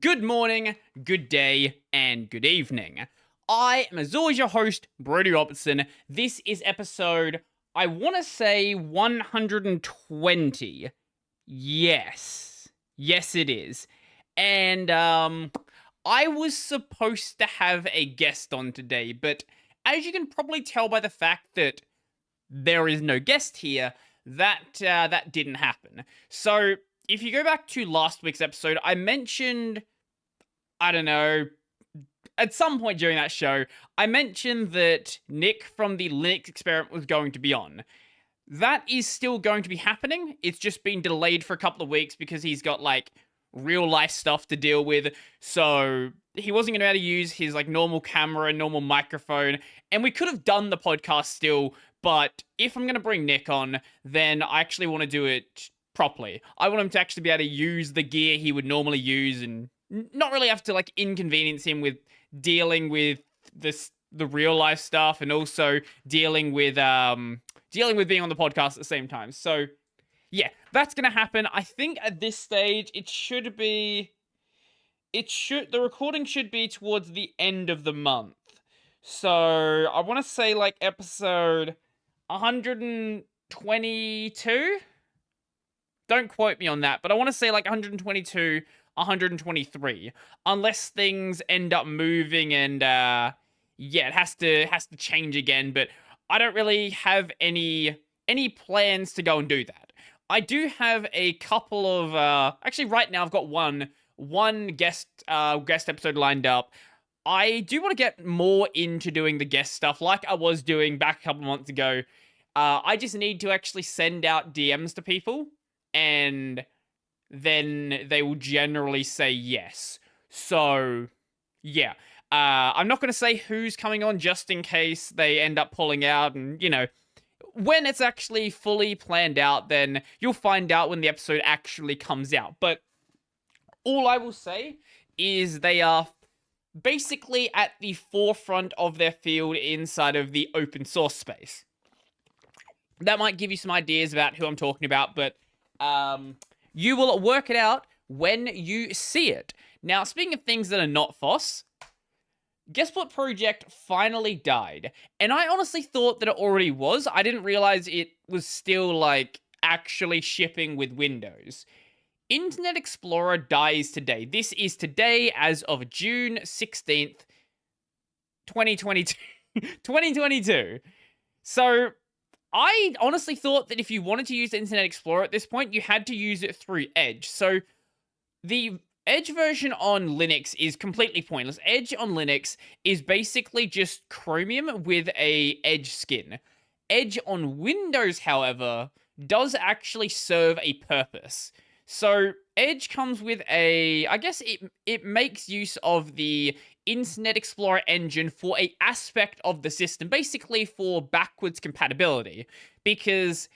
good morning, good day, and good evening. I am, as always, your host, Brody Robertson. This is episode, I want to say, 120. Yes. Yes, it is. And, I was supposed to have a guest on today, but as you can probably tell by the fact that there is no guest here, that didn't happen. So, if you go back to last week's episode, I mentioned, I don't know, at some point during that show, I mentioned that Nick from the Linux experiment was going to be on. That is still going to be happening. It's just been delayed for a couple of weeks because he's got, like, real life stuff to deal with. So he wasn't going to be able to use his, like, normal camera, normal microphone. And we could have done the podcast still, but if I'm going to bring Nick on, then I actually want to do it properly. I want him to actually be able to use the gear he would normally use and not really have to, like, inconvenience him with dealing with the real life stuff and also dealing with being on the podcast at the same time. So yeah, that's gonna happen. I think at this stage the recording should be towards the end of the month. So I want to say like episode 122. Don't quote me on that, but I want to say like 122, 123, unless things end up moving and it has to change again. But I don't really have any plans to go and do that. I do have a couple of actually right now I've got one guest episode lined up. I do want to get more into doing the guest stuff like I was doing back a couple months ago. I just need to actually send out DMs to people, and then they will generally say yes. So, yeah. I'm not going to say who's coming on just in case they end up pulling out, and, you know, when it's actually fully planned out, then you'll find out when the episode actually comes out. But all I will say is they are basically at the forefront of their field inside of the open source space. That might give you some ideas about who I'm talking about, but you will work it out when you see it. Now, speaking of things that are not FOSS, Guess What Project finally died. And I honestly thought that it already was. I didn't realize it was still, like, actually shipping with Windows. Internet Explorer dies today. This is today as of June 16th, 2022. 2022. So I honestly thought that if you wanted to use Internet Explorer at this point, you had to use it through Edge. So the Edge version on Linux is completely pointless. Edge on Linux is basically just Chromium with a Edge skin. Edge on Windows, however, does actually serve a purpose. So Edge comes with I guess it makes use of the Internet Explorer engine for an aspect of the system, basically for backwards compatibility, because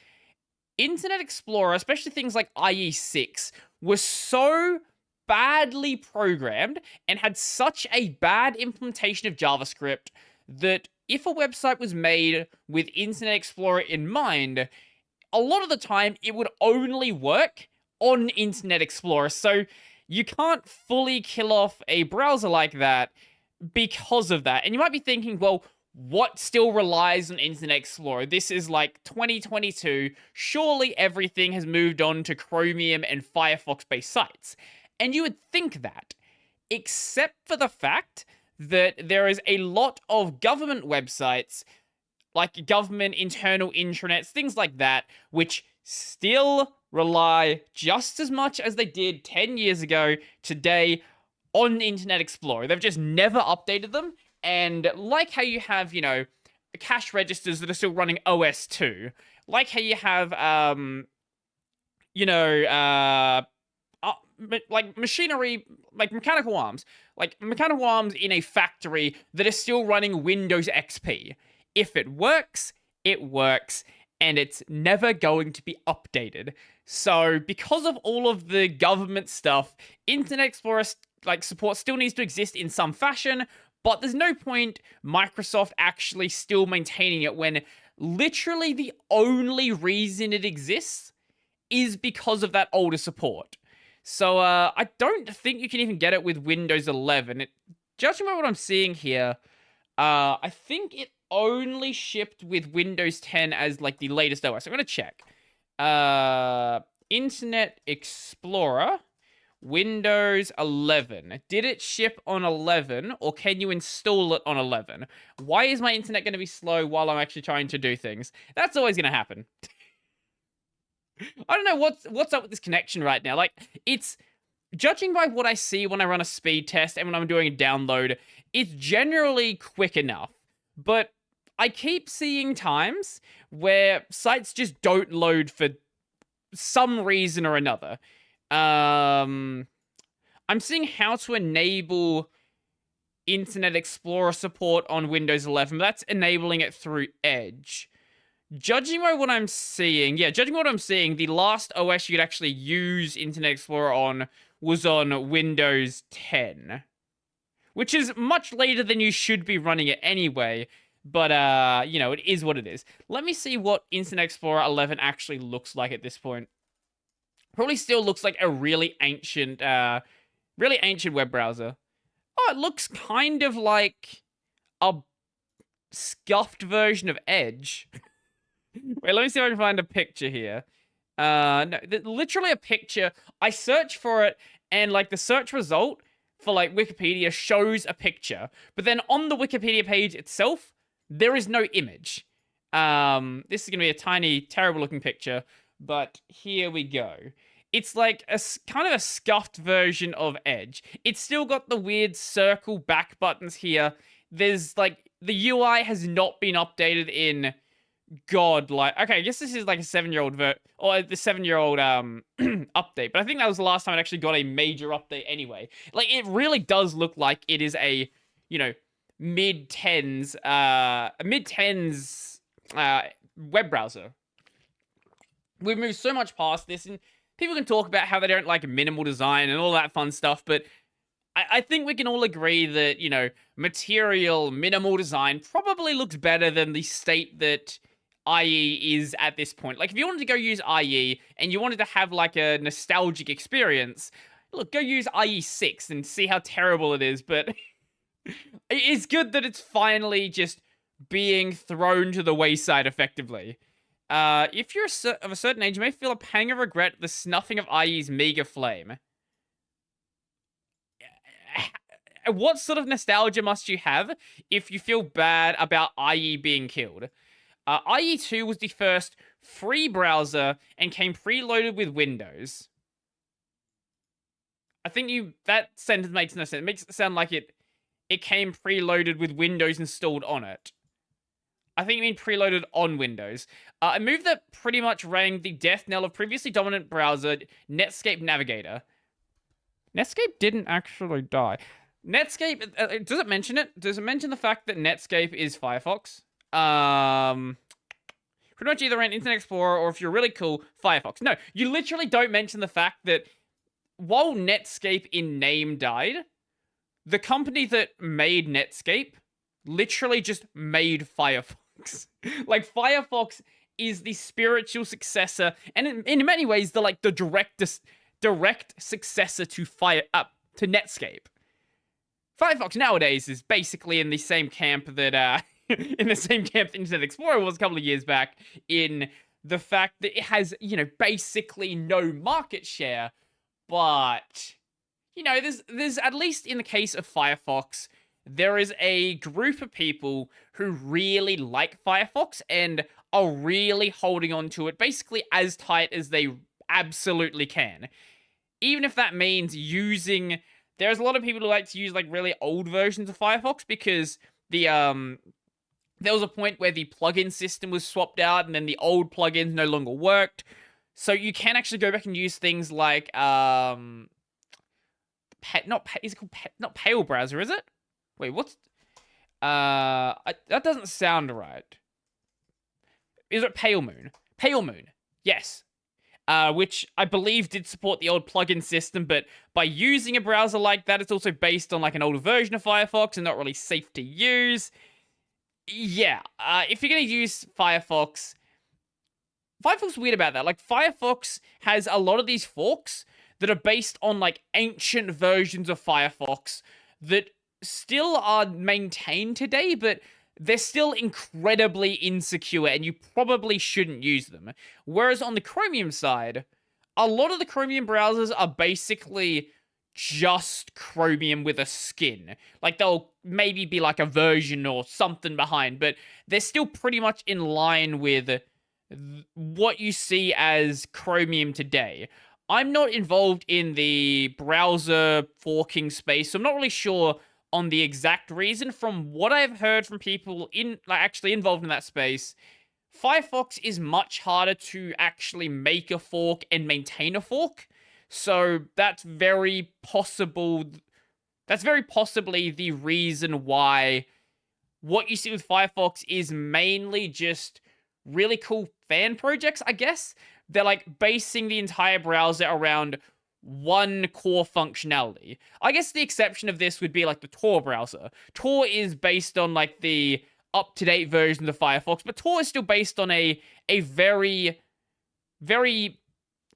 Internet Explorer, especially things like IE6, was so badly programmed and had such a bad implementation of JavaScript that if a website was made with Internet Explorer in mind, a lot of the time it would only work on Internet Explorer. So you can't fully kill off a browser like that because of that. And you might be thinking, well, what still relies on Internet Explorer? This is like 2022. Surely everything has moved on to Chromium and Firefox-based sites. And you would think that, except for the fact that there is a lot of government websites, like government internal intranets, things like that, which still rely just as much as they did 10 years ago today on Internet Explorer. They've just never updated them. And like how you have, you know, cache registers that are still running OS2, like how you have, like machinery, like mechanical arms in a factory that are still running Windows XP. If it works, and it's never going to be updated. So because of all of the government stuff, Internet Explorer support still needs to exist in some fashion, but there's no point Microsoft actually still maintaining it when literally the only reason it exists is because of that older support. So I don't think you can even get it with Windows 11. Judging by what I'm seeing here, I think it only shipped with Windows 10 as like the latest OS. I'm gonna check. Internet Explorer, Windows 11. Did it ship on 11, or can you install it on 11? Why is my internet going to be slow while I'm actually trying to do things? That's always going to happen. I don't know what's up with this connection right now. Like, it's judging by what I see when I run a speed test and when I'm doing a download, it's generally quick enough. But I keep seeing times where sites just don't load for some reason or another. I'm seeing how to enable Internet Explorer support on Windows 11. But that's enabling it through Edge. Judging by what I'm seeing, the last OS you could actually use Internet Explorer on was on Windows 10. Which is much later than you should be running it anyway. But, you know, it is what it is. Let me see what Internet Explorer 11 actually looks like at this point. Probably still looks like a really ancient web browser. Oh, it looks kind of like a scuffed version of Edge. Wait, let me see if I can find a picture here. No, literally a picture. I search for it, and like the search result for like Wikipedia shows a picture, but then on the Wikipedia page itself, there is no image. This is gonna be a tiny, terrible-looking picture, but here we go. It's like a kind of a scuffed version of Edge. It's still got the weird circle back buttons here. There's like the UI has not been updated in like okay, I guess this is like a 7-year-old or the 7-year-old update, but I think that was the last time it actually got a major update anyway. Like it really does look like it is a, you know, mid-10s web browser. We've moved so much past this, and people can talk about how they don't like minimal design and all that fun stuff, but I think we can all agree that, you know, material, minimal design probably looks better than the state that IE is at this point. Like, if you wanted to go use IE and you wanted to have, like, a nostalgic experience, look, go use IE6 and see how terrible it is, but it's good that it's finally just being thrown to the wayside effectively. If you're of a certain age, you may feel a pang of regret at the snuffing of IE's meager flame. What sort of nostalgia must you have if you feel bad about IE being killed? IE2 was the first free browser and came preloaded with Windows. I think that sentence makes no sense. It makes it sound like it came preloaded with Windows installed on it. I think you mean preloaded on Windows. A move that pretty much rang the death knell of previously dominant browser, Netscape Navigator. Netscape didn't actually die. Netscape, does it mention it? Does it mention the fact that Netscape is Firefox? Pretty much either an Internet Explorer or, if you're really cool, Firefox. No, you literally don't mention the fact that while Netscape in name died, the company that made Netscape literally just made Firefox. Like, Firefox is the spiritual successor, and in many ways, the direct successor to Netscape. Firefox nowadays is basically in the same camp that Internet Explorer was a couple of years back, in the fact that it has, you know, basically no market share, but, you know, there's at least in the case of Firefox, there is a group of people who really like Firefox and are really holding on to it basically as tight as they absolutely can. Even if that means there's a lot of people who like to use like really old versions of Firefox because there was a point where the plugin system was swapped out and then the old plugins no longer worked. So you can actually go back and use things like not Pale Browser, is it? Wait, what's that doesn't sound right. Is it Pale Moon? Pale Moon. Yes. Which I believe did support the old plugin system, but by using a browser like that, it's also based on like an older version of Firefox and not really safe to use. Yeah, if you're gonna use Firefox is weird about that. Like, Firefox has a lot of these forks that are based on like ancient versions of Firefox that still are maintained today, but they're still incredibly insecure and you probably shouldn't use them. Whereas on the Chromium side, a lot of the Chromium browsers are basically just Chromium with a skin. Like they'll maybe be like a version or something behind, but they're still pretty much in line with what you see as Chromium today. I'm not involved in the browser forking space, so I'm not really sure on the exact reason. From what I've heard from people in like actually involved in that space, Firefox is much harder to actually make a fork and maintain a fork. So that's very possible. That's very possibly the reason why what you see with Firefox is mainly just really cool fan projects, I guess. They're like basing the entire browser around one core functionality. I guess the exception of this would be like the Tor browser. Tor is based on like the up-to-date version of Firefox, but Tor is still based on a very, very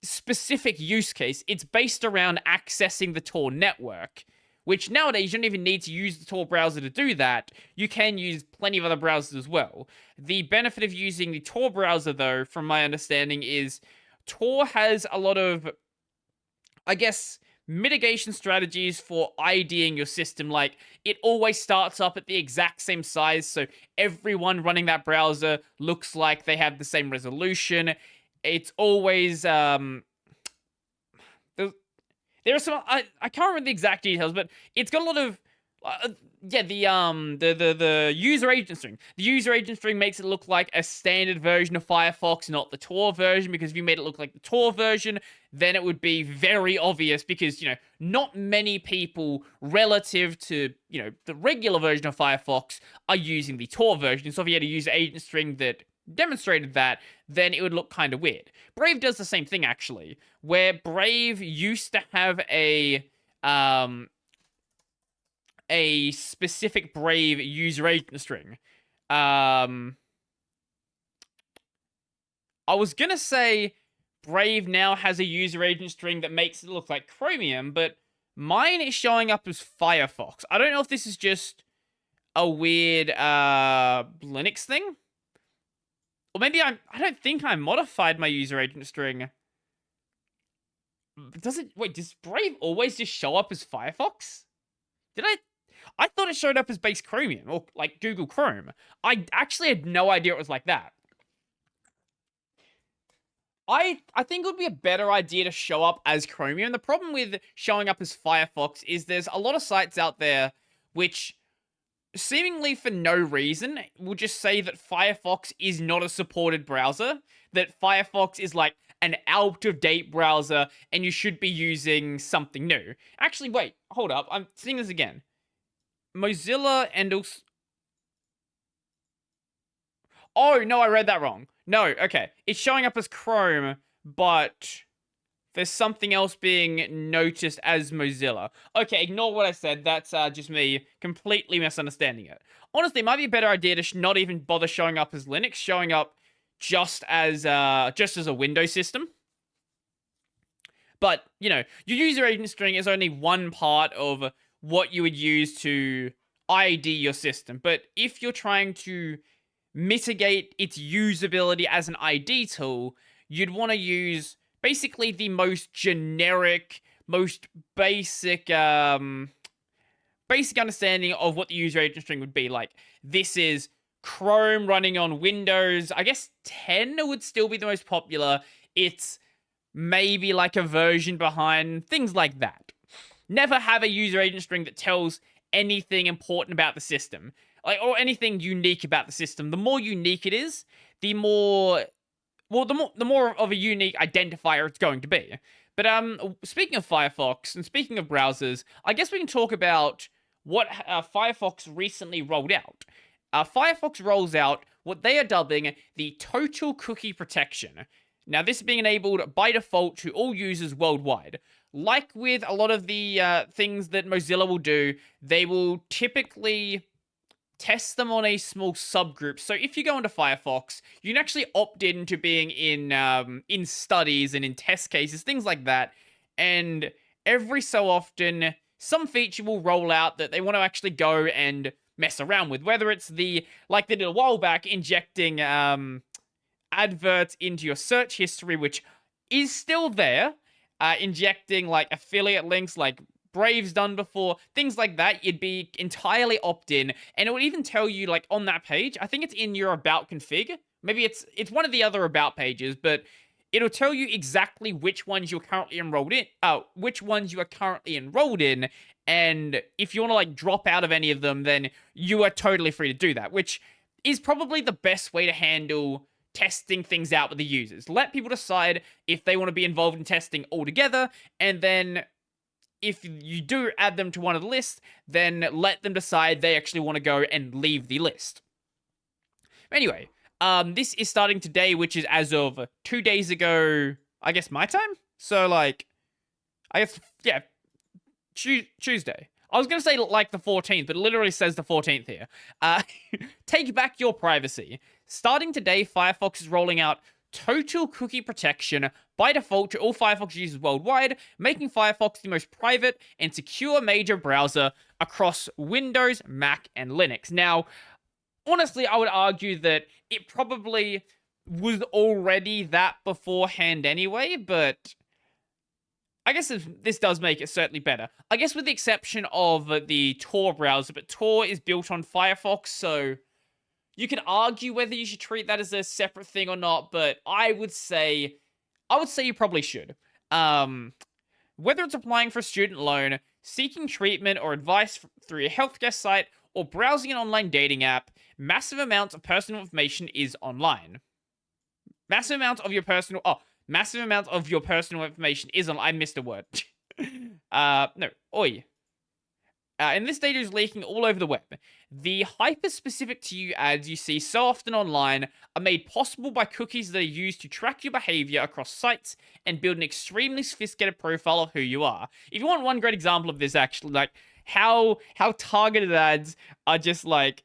specific use case. It's based around accessing the Tor network, which nowadays you don't even need to use the Tor browser to do that. You can use plenty of other browsers as well. The benefit of using the Tor browser, though, from my understanding, is Tor has a lot of, I guess, mitigation strategies for IDing your system. Like, it always starts up at the exact same size, so everyone running that browser looks like they have the same resolution. It's always, there are some, I can't remember the exact details, but it's got a lot of, the user agent string. The user agent string makes it look like a standard version of Firefox, not the Tor version, because if you made it look like the Tor version, then it would be very obvious because, not many people relative to, the regular version of Firefox are using the Tor version. So if you had a user agent string that demonstrated that, then it would look kind of weird. Brave does the same thing, actually, where Brave used to have a specific Brave user agent string. I was gonna say Brave now has a user agent string that makes it look like Chromium, but mine is showing up as Firefox. I don't know if this is just a weird Linux thing. Or maybe I don't think I modified my user agent string. Wait, does Brave always just show up as Firefox? I thought it showed up as base Chromium, or like Google Chrome. I actually had no idea it was like that. I think it would be a better idea to show up as Chromium. The problem with showing up as Firefox is there's a lot of sites out there which, seemingly for no reason, will just say that Firefox is not a supported browser, that Firefox is like an out-of-date browser, and you should be using something new. Actually, wait, hold up, I'm seeing this again. Mozilla and also... Oh, no, I read that wrong. No, okay, it's showing up as Chrome, but there's something else being noticed as Mozilla. Okay, ignore what I said. That's just me completely misunderstanding it. Honestly, it might be a better idea to not even bother showing up as Linux, showing up just as a Windows system. But, your user agent string is only one part of what you would use to ID your system. But if you're trying to mitigate its usability as an ID tool, you'd want to use basically the most generic, most basic understanding of what the user agent string would be. Like, this is Chrome running on Windows. I guess 10 would still be the most popular. It's maybe like a version behind, things like that. Never have a user agent string that tells anything important about the system, or anything unique about the system. The more unique it is, the more of a unique identifier it's going to be. But speaking of Firefox and speaking of browsers, I guess we can talk about what Firefox recently rolled out. Firefox rolls out what they are dubbing the Total Cookie Protection. Now, this is being enabled by default to all users worldwide. Like with a lot of the things that Mozilla will do, they will typically test them on a small subgroup. So if you go into Firefox, you can actually opt into being in studies and in test cases, things like that. and every so often, some feature will roll out that they want to actually go and mess around with. Whether it's like they did a while back, injecting adverts into your search history, which is still there, injecting like affiliate links like Brave's done before, things like that. You'd be entirely opt-in, and it would even tell you, like, on that page, I think it's in your about config, maybe it's one of the other about pages, but it'll tell you exactly which ones you're currently enrolled in, and if you want to, like, drop out of any of them, then you are totally free to do that, which is probably the best way to handle testing things out with the users. Let people decide if they want to be involved in testing altogether, and then if you do add them to one of the lists, then let them decide they actually want to go and leave the list. Anyway, this is starting today, which is as of 2 days ago, I guess my time? So, like, I guess, yeah, Tuesday. I was going to say, like, the 14th, but it literally says the 14th here. Take back your privacy. Starting today, Firefox is rolling out total cookie protection by default to all Firefox users worldwide, making Firefox the most private and secure major browser across Windows, Mac, and Linux. Now, honestly, I would argue that it probably was already that beforehand anyway, but I guess this does make it certainly better. I guess with the exception of the Tor browser, but Tor is built on Firefox, so you can argue whether you should treat that as a separate thing or not, but I would say you probably should. Whether it's applying for a student loan, seeking treatment or advice through a healthcare site, or browsing an online dating app, massive amounts of personal information is online. Massive amounts of your personal information is online. I missed a word. And this data is leaking all over the web. The hyper-specific to you ads you see so often online are made possible by cookies that are used to track your behavior across sites and build an extremely sophisticated profile of who you are. If you want one great example of this, actually, like how targeted ads are just like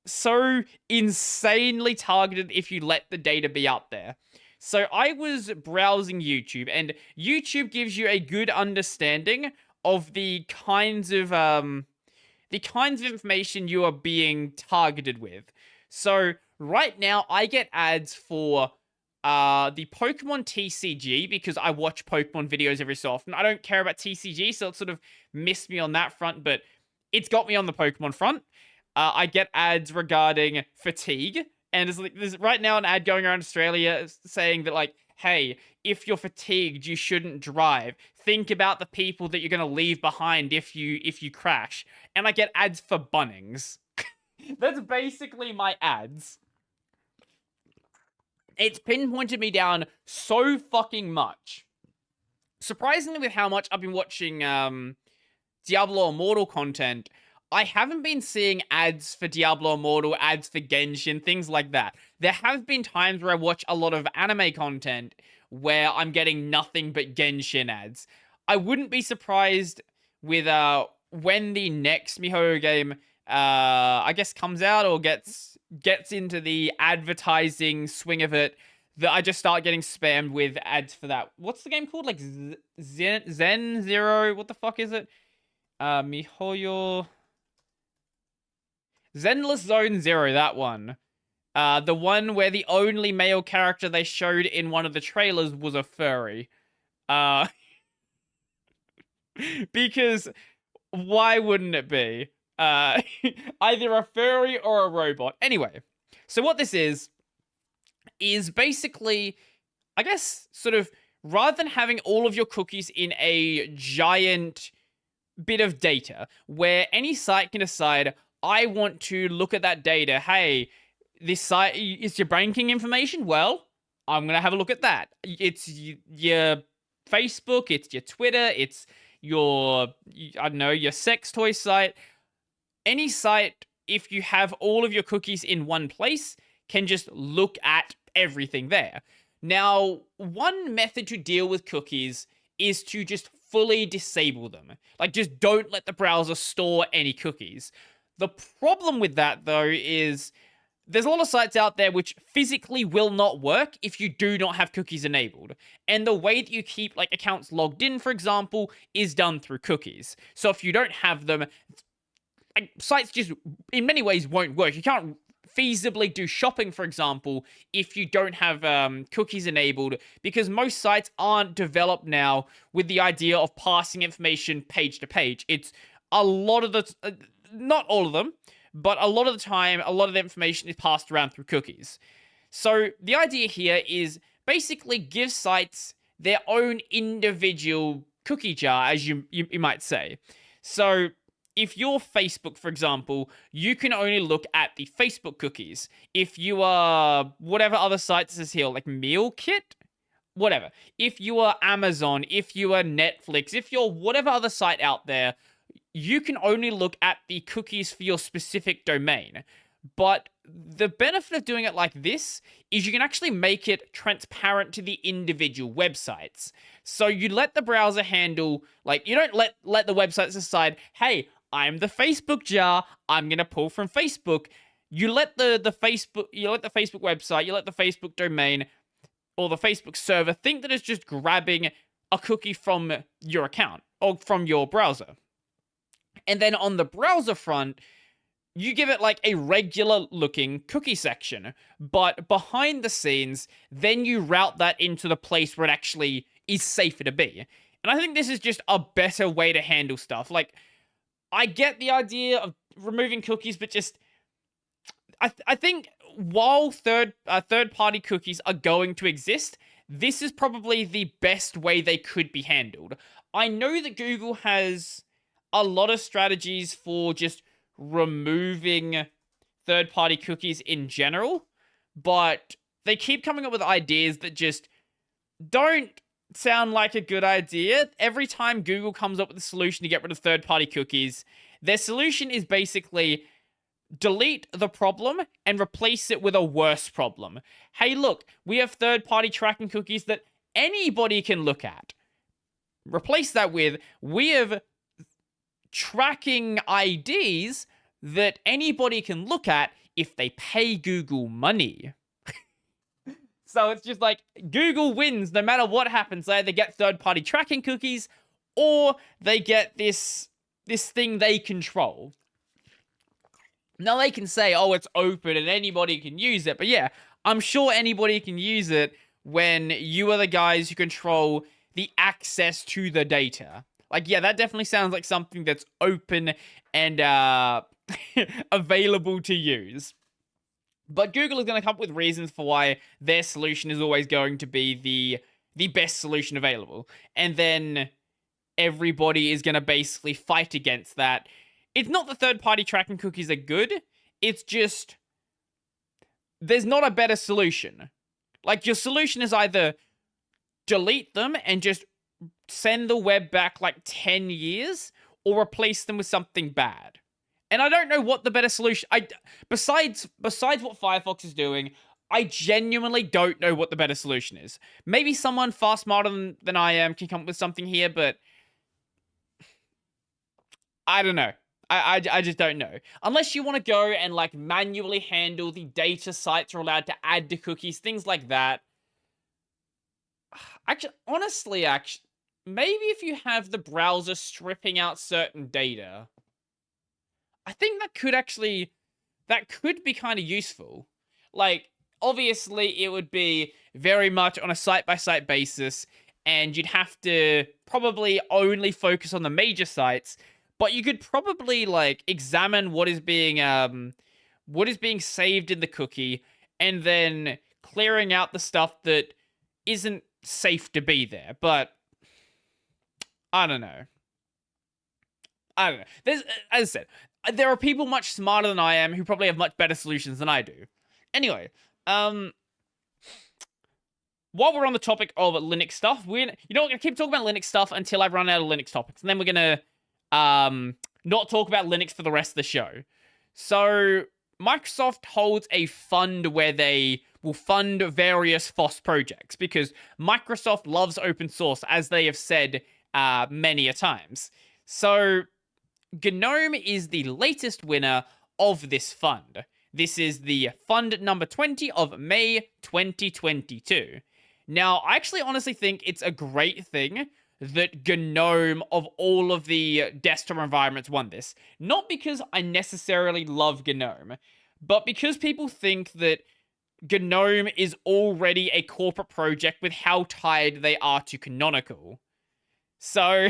so insanely targeted if you let the data be out there. So I was browsing YouTube, and YouTube gives you a good understanding of the kinds of information you are being targeted with. So right now, I get ads for the Pokemon TCG because I watch Pokemon videos every so often. I don't care about TCG, so it sort of missed me on that front, but it's got me on the Pokemon front. I get ads regarding fatigue, and there's right now an ad going around Australia saying that, like, hey, if you're fatigued, you shouldn't drive. Think about the people that you're going to leave behind if you crash. And I get ads for Bunnings. That's basically my ads. It's pinpointed me down so fucking much. Surprisingly, with how much I've been watching Diablo Immortal content, I haven't been seeing ads for Diablo Immortal, ads for Genshin, things like that. There have been times where I watch a lot of anime content where I'm getting nothing but Genshin ads. I wouldn't be surprised with when the next MiHoYo game, I guess, comes out or gets into the advertising swing of it, that I just start getting spammed with ads for that. What's the game called? Like Zen Zero? What the fuck is it? MiHoYo... Zenless Zone Zero, that one. The one where the only male character they showed in one of the trailers was a furry. Because why wouldn't it be? Either a furry or a robot. Anyway, so what this is basically, I guess, sort of, rather than having all of your cookies in a giant bit of data, where any site can decide, I want to look at that data. Hey, this site is your banking information? Well, I'm going to have a look at that. It's your Facebook, it's your Twitter, it's your, I don't know, your sex toy site. Any site, if you have all of your cookies in one place, can just look at everything there. Now, one method to deal with cookies is to just fully disable them. Like, just don't let the browser store any cookies. The problem with that, though, is there's a lot of sites out there which physically will not work if you do not have cookies enabled. And the way that you keep like accounts logged in, for example, is done through cookies. So if you don't have them, like, sites just in many ways won't work. You can't feasibly do shopping, for example, if you don't have cookies enabled, because most sites aren't developed now with the idea of passing information page to page. It's a lot of the, not all of them, but a lot of the time, a lot of the information is passed around through cookies. So the idea here is basically give sites their own individual cookie jar, as you might say. So if you're Facebook, for example, you can only look at the Facebook cookies. If you are whatever other sites is here, like Meal Kit, whatever. If you are Amazon, if you are Netflix, if you're whatever other site out there, you can only look at the cookies for your specific domain. But the benefit of doing it like this is you can actually make it transparent to the individual websites. So you let the browser handle, like, you don't let the websites decide, hey, I'm the Facebook jar, I'm going to pull from Facebook. You let the Facebook website, you let the Facebook domain or the Facebook server think that it's just grabbing a cookie from your account or from your browser. And then on the browser front, you give it like a regular looking cookie section, but behind the scenes, then you route that into the place where it actually is safer to be. And I think this is just a better way to handle stuff. Like, I get the idea of removing cookies, but just I think while third-party cookies are going to exist, this is probably the best way they could be handled. I know that Google has a lot of strategies for just removing third-party cookies in general, but they keep coming up with ideas that just don't sound like a good idea. Every time Google comes up with a solution to get rid of third-party cookies, their solution is basically delete the problem and replace it with a worse problem. Hey, look, we have third-party tracking cookies that anybody can look at. Replace that with, we have tracking IDs that anybody can look at if they pay Google money. So it's just like, Google wins no matter what happens. They either get third-party tracking cookies, or they get this thing they control. Now they can say, oh, it's open and anybody can use it. But yeah, I'm sure anybody can use it when you are the guys who control the access to the data. Like, yeah, that definitely sounds like something that's open and available to use. But Google is going to come up with reasons for why their solution is always going to be the best solution available. And then everybody is going to basically fight against that. It's not that third-party tracking cookies are good. It's just, there's not a better solution. Like, your solution is either delete them and just send the web back like 10 years, or replace them with something bad. And I don't know what the better solution... Besides what Firefox is doing, I genuinely don't know what the better solution is. Maybe someone far smarter than I am can come up with something here, but I don't know. I just don't know. Unless you want to go and like manually handle the data sites are allowed to add to cookies, things like that. Honestly, maybe if you have the browser stripping out certain data, I think that could be kind of useful. Like, obviously, it would be very much on a site-by-site basis, and you'd have to probably only focus on the major sites, but you could probably, like, examine what is being saved in the cookie, and then clearing out the stuff that isn't safe to be there. But I don't know. There's, as I said, there are people much smarter than I am who probably have much better solutions than I do. Anyway, while we're on the topic of Linux stuff, we're gonna keep talking about Linux stuff until I've run out of Linux topics, and then we're gonna not talk about Linux for the rest of the show. So Microsoft holds a fund where they will fund various FOSS projects, because Microsoft loves open source, as they have said many a times. So GNOME is the latest winner of this fund. This is the fund number 20 of May 2022. Now, I actually honestly think it's a great thing that GNOME, of all of the desktop environments, won this. Not because I necessarily love GNOME, but because people think that GNOME is already a corporate project with how tied they are to Canonical. So,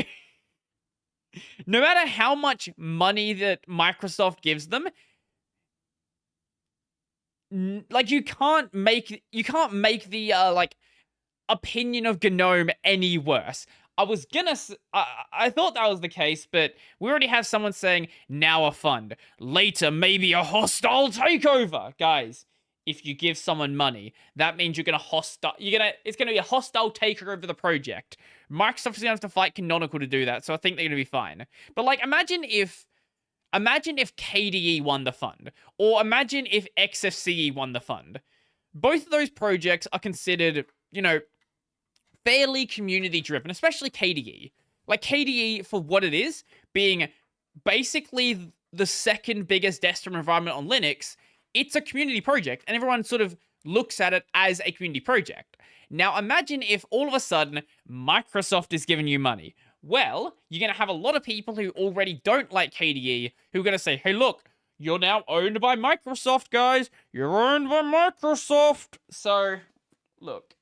no matter how much money that Microsoft gives them, like, you can't make the like opinion of GNOME any worse. I thought that was the case, but we already have someone saying, now a fund, later maybe a hostile takeover. Guys, if you give someone money, that means it's gonna be a hostile takeover of the project. Microsoft is gonna have to fight Canonical to do that, so I think they're gonna be fine. But like, imagine if KDE won the fund, or imagine if XFCE won the fund. Both of those projects are considered, fairly community driven, especially KDE. Like, KDE, for what it is, being basically the second biggest desktop environment on Linux, it's a community project, and everyone sort of looks at it as a community project. Now, imagine if all of a sudden Microsoft is giving you money. Well, you're going to have a lot of people who already don't like KDE who are going to say, hey, look, you're now owned by Microsoft, guys. You're owned by Microsoft. So, look,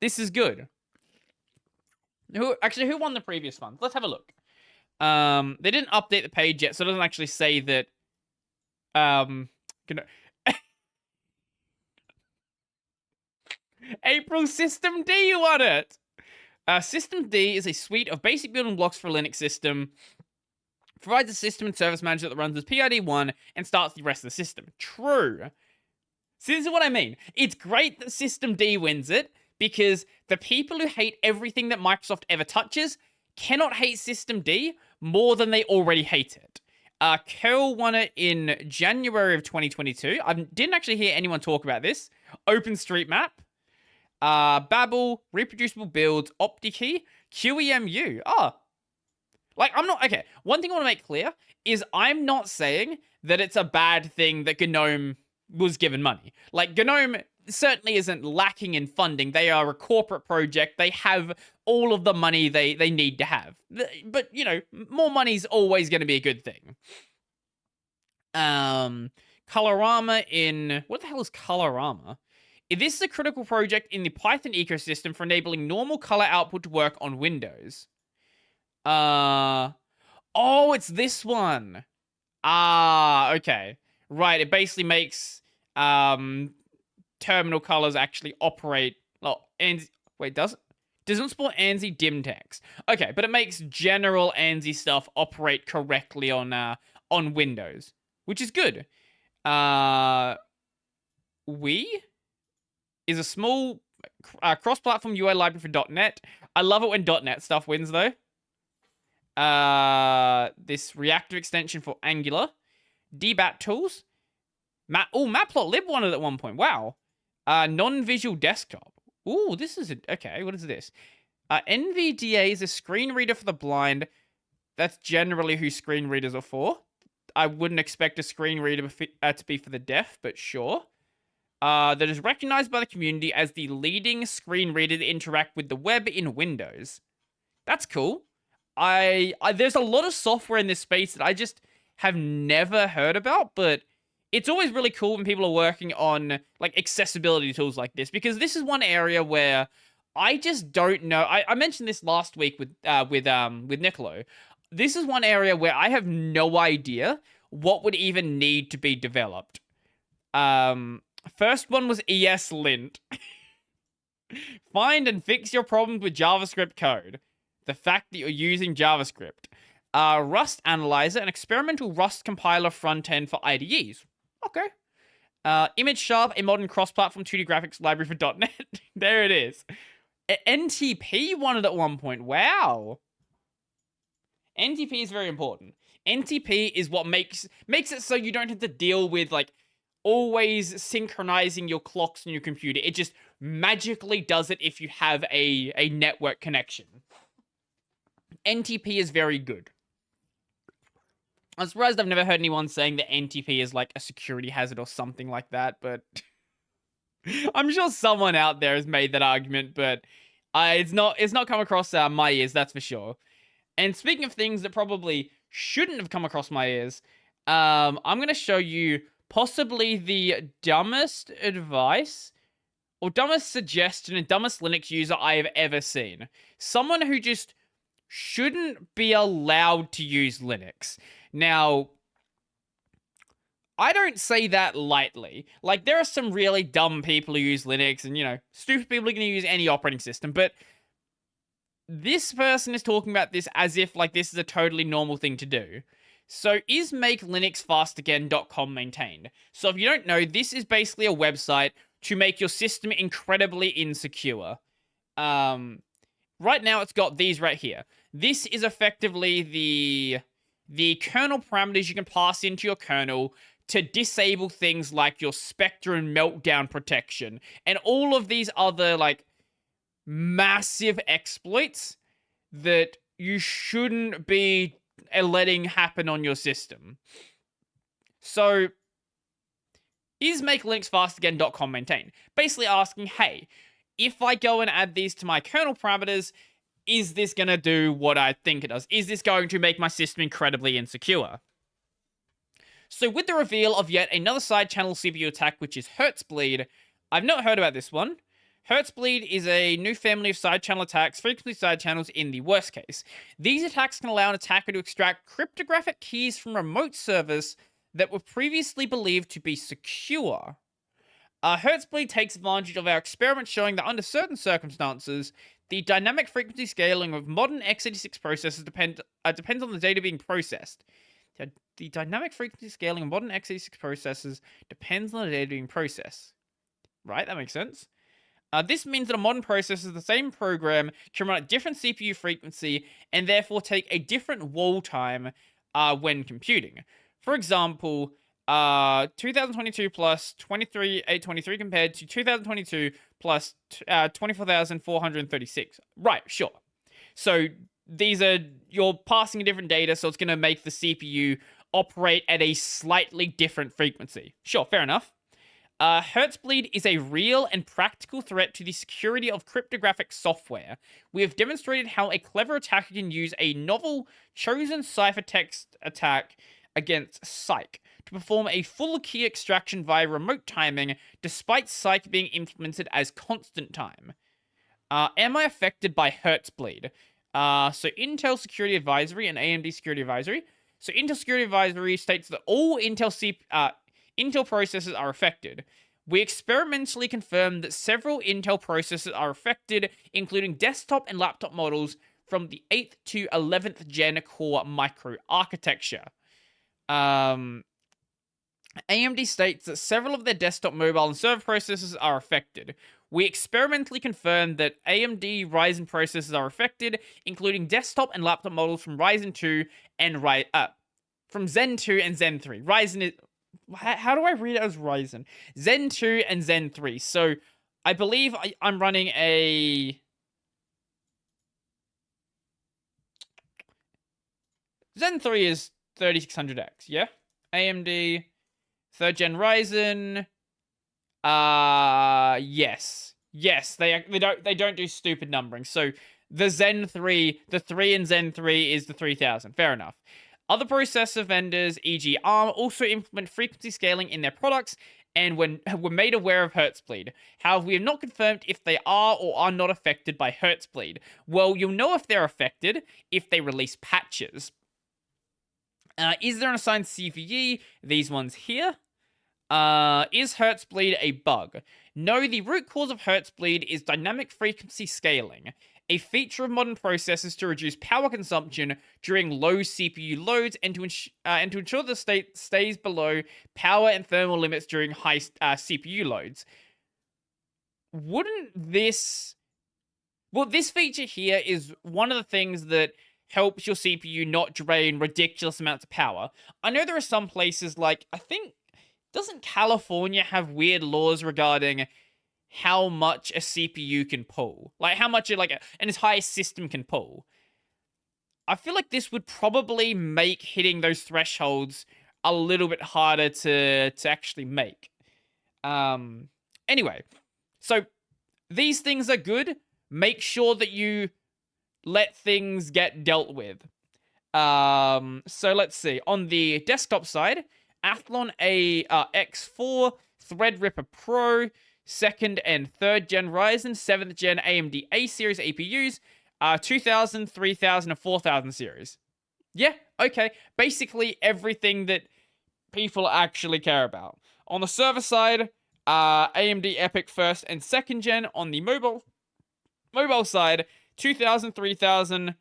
this is good. Who won the previous fund? Let's have a look. They didn't update the page yet, so it doesn't actually say that. April System D won it. System D is a suite of basic building blocks for a Linux system. Provides a system and service manager that runs as PID1 and starts the rest of the system. True. So this is what I mean. It's great that System D wins it, because the people who hate everything that Microsoft ever touches cannot hate System D more than they already hate it. Curl won it in January of 2022. I didn't actually hear anyone talk about this. OpenStreetMap, Babel, Reproducible Builds, OptiKey, QEMU. Okay, one thing I want to make clear is I'm not saying that it's a bad thing that GNOME was given money. Like, GNOME certainly isn't lacking in funding. They are a corporate project. They have all of the money they need to have. But, more money's always going to be a good thing. Colorama in... What the hell is Colorama? This is a critical project in the Python ecosystem for enabling normal color output to work on Windows. Oh, it's this one. Okay. Right, it basically makes... terminal colors actually operate. Doesn't support ANSI dim text. Okay, but it makes general ANSI stuff operate correctly on Windows, which is good. We is a small cross-platform UI library for .NET. I love it when .NET stuff wins, though. This reactive extension for Angular, dbat tools. Matplotlib won it at one point. Wow. Non-visual desktop. Ooh, this is okay. What is this? NVDA is a screen reader for the blind. That's generally who screen readers are for. I wouldn't expect a screen reader to be for the deaf, but sure. That is recognized by the community as the leading screen reader to interact with the web in Windows. That's cool. There's a lot of software in this space that I just have never heard about, but it's always really cool when people are working on like accessibility tools like this, because this is one area where I just don't know. I mentioned this last week with Nicolo. This is one area where I have no idea what would even need to be developed. First one was ESLint. Find and fix your problems with JavaScript code. The fact that you're using JavaScript. Rust Analyzer, an experimental Rust compiler front end for IDEs. Okay. Image Sharp, a modern cross-platform 2D graphics library for .NET. There it is. NTP won it at one point. Wow. NTP is very important. NTP is what makes it so you don't have to deal with, like, always synchronizing your clocks on your computer. It just magically does it if you have a network connection. NTP is very good. I'm surprised I've never heard anyone saying that NTP is like a security hazard or something like that, but I'm sure someone out there has made that argument, but it's not come across my ears, that's for sure. And speaking of things that probably shouldn't have come across my ears, I'm going to show you possibly the dumbest advice or dumbest suggestion and dumbest Linux user I have ever seen. Someone who just shouldn't be allowed to use Linux. Now, I don't say that lightly. Like, there are some really dumb people who use Linux, and, you know, stupid people are going to use any operating system, but this person is talking about this as if, like, this is a totally normal thing to do. So, is MakeLinuxFastAgain.com maintained? So, if you don't know, this is basically a website to make your system incredibly insecure. Right now, it's got these right here. This is effectively the kernel parameters you can pass into your kernel to disable things like your Spectre and Meltdown protection, and all of these other, like, massive exploits that you shouldn't be letting happen on your system. So, is MakeLinuxFastAgain.com maintained? Basically asking, hey, if I go and add these to my kernel parameters, is this going to do what I think it does? Is this going to make my system incredibly insecure? So with the reveal of yet another side channel CPU attack, which is Hertzbleed, I've not heard about this one. Hertzbleed is a new family of side channel attacks, frequently side channels in the worst case. These attacks can allow an attacker to extract cryptographic keys from remote servers that were previously believed to be secure. Hertzbleed takes advantage of our experiment showing that under certain circumstances, the dynamic frequency scaling of modern x86 processors depends on the data being processed. The dynamic frequency scaling of modern x86 processors depends on the data being processed. Right, that makes sense. This means that a modern processor, the same program, can run at different CPU frequency and therefore take a different wall time when computing. For example, 2022 plus 23,823 compared to 2022 plus 24,436. Right, sure. So these are, you're passing a different data, so it's going to make the CPU operate at a slightly different frequency. Sure, fair enough. Hertzbleed is a real and practical threat to the security of cryptographic software. We have demonstrated how a clever attacker can use a novel chosen ciphertext attack against Psych to perform a full key extraction via remote timing, despite Psych being implemented as constant time. Am I affected by Hertzbleed? So Intel Security Advisory and AMD Security Advisory. So Intel Security Advisory states that all Intel processors are affected. We experimentally confirmed that several Intel processors are affected, including desktop and laptop models from the 8th to 11th gen core microarchitecture. AMD states that several of their desktop, mobile, and server processors are affected. We experimentally confirmed that AMD Ryzen processors are affected, including desktop and laptop models from Ryzen 2 and from Zen 2 and Zen 3. Ryzen is... How do I read it as Ryzen? Zen 2 and Zen 3. So, I believe I'm running a... Zen 3 is 3600X, yeah? AMD, 3rd gen Ryzen. Yes. Yes, they don't do stupid numbering. So, the Zen 3, the 3 in Zen 3 is the 3000. Fair enough. Other processor vendors, e.g. ARM, also implement frequency scaling in their products and were made aware of Hertzbleed. However, we have not confirmed if they are or are not affected by Hertzbleed. Well, you'll know if they're affected if they release patches. Is there an assigned CVE? These ones here. Is Hertzbleed a bug? No, the root cause of Hertzbleed is dynamic frequency scaling, a feature of modern processors to reduce power consumption during low CPU loads and to ensure the state stays below power and thermal limits during high CPU loads. Wouldn't this... Well, this feature here is one of the things that helps your CPU not drain ridiculous amounts of power. I know there are some places like, I think, doesn't California have weird laws regarding how much a CPU can pull? Like, how much an entire system can pull. I feel like this would probably make hitting those thresholds a little bit harder to actually make. Anyway, so these things are good. Make sure that you let things get dealt with. So let's see. On the desktop side, Athlon X4, Threadripper Pro, 2nd and 3rd gen Ryzen, 7th gen AMD A series APUs, 2000, 3000, and 4000 series. Yeah, okay. Basically everything that people actually care about. On the server side, AMD EPYC 1st and 2nd gen. On the mobile side, 2000, 3000,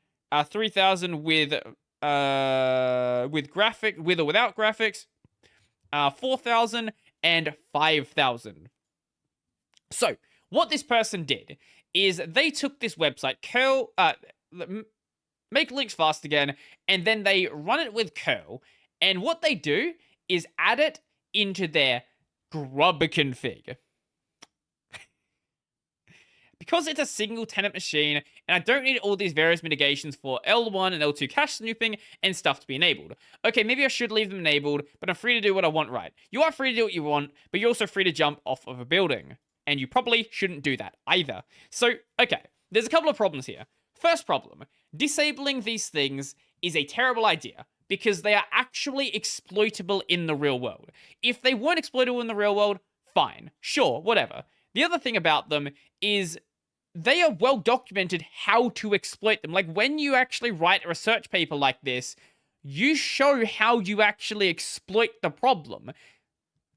3000 with or without graphics, 4000 and 5000. So what this person did is they took this website, curl, make links fast again, and then they run it with curl. And what they do is add it into their grub config. Because it's a single tenant machine, and I don't need all these various mitigations for L1 and L2 cache snooping and stuff to be enabled. Okay, maybe I should leave them enabled, but I'm free to do what I want, right? You are free to do what you want, but you're also free to jump off of a building. And you probably shouldn't do that either. So, okay, there's a couple of problems here. First problem, disabling these things is a terrible idea because they are actually exploitable in the real world. If they weren't exploitable in the real world, fine, sure, whatever. The other thing about them is they are well documented how to exploit them. Like when you actually write a research paper like this, you show how you actually exploit the problem.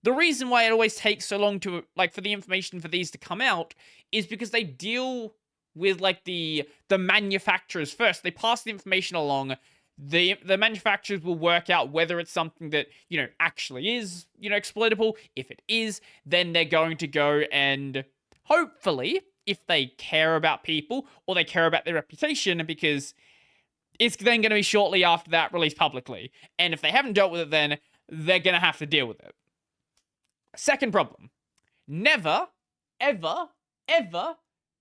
The reason why it always takes so long to, like, for the information for these to come out is because they deal with, like, the manufacturers first. They pass the information along. The manufacturers will work out whether it's something that, you know, actually is, you know, exploitable. If it is, then they're going to go and hopefully, if they care about people or they care about their reputation, because it's then going to be shortly after that released publicly. And if they haven't dealt with it, then they're going to have to deal with it. Second problem, never, ever, ever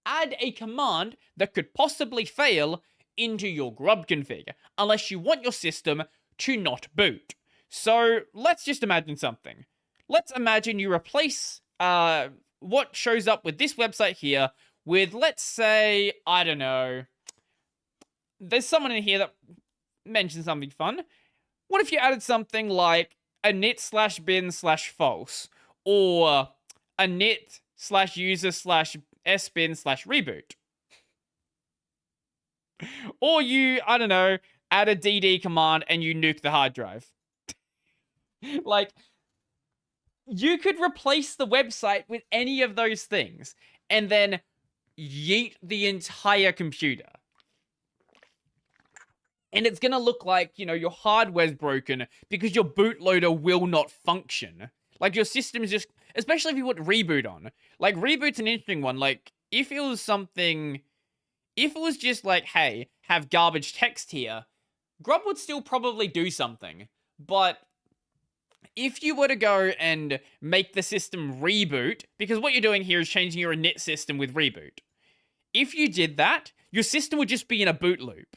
add a command that could possibly fail into your grub config, unless you want your system to not boot. So let's just imagine something. Let's imagine you replace what shows up with this website here with, let's say, I don't know, there's someone in here that mentioned something fun. What if you added something like init/bin/false, or init/user/sbin/reboot? Or you, I don't know, add a dd command and you nuke the hard drive. Like, you could replace the website with any of those things and then yeet the entire computer. And it's gonna look like, you know, your hardware's broken because your bootloader will not function. Like, your system is just, especially if you put reboot on. Like, reboot's an interesting one. Like, if it was just like, hey, have garbage text here, Grub would still probably do something. But if you were to go and make the system reboot, because what you're doing here is changing your init system with reboot. If you did that, your system would just be in a boot loop.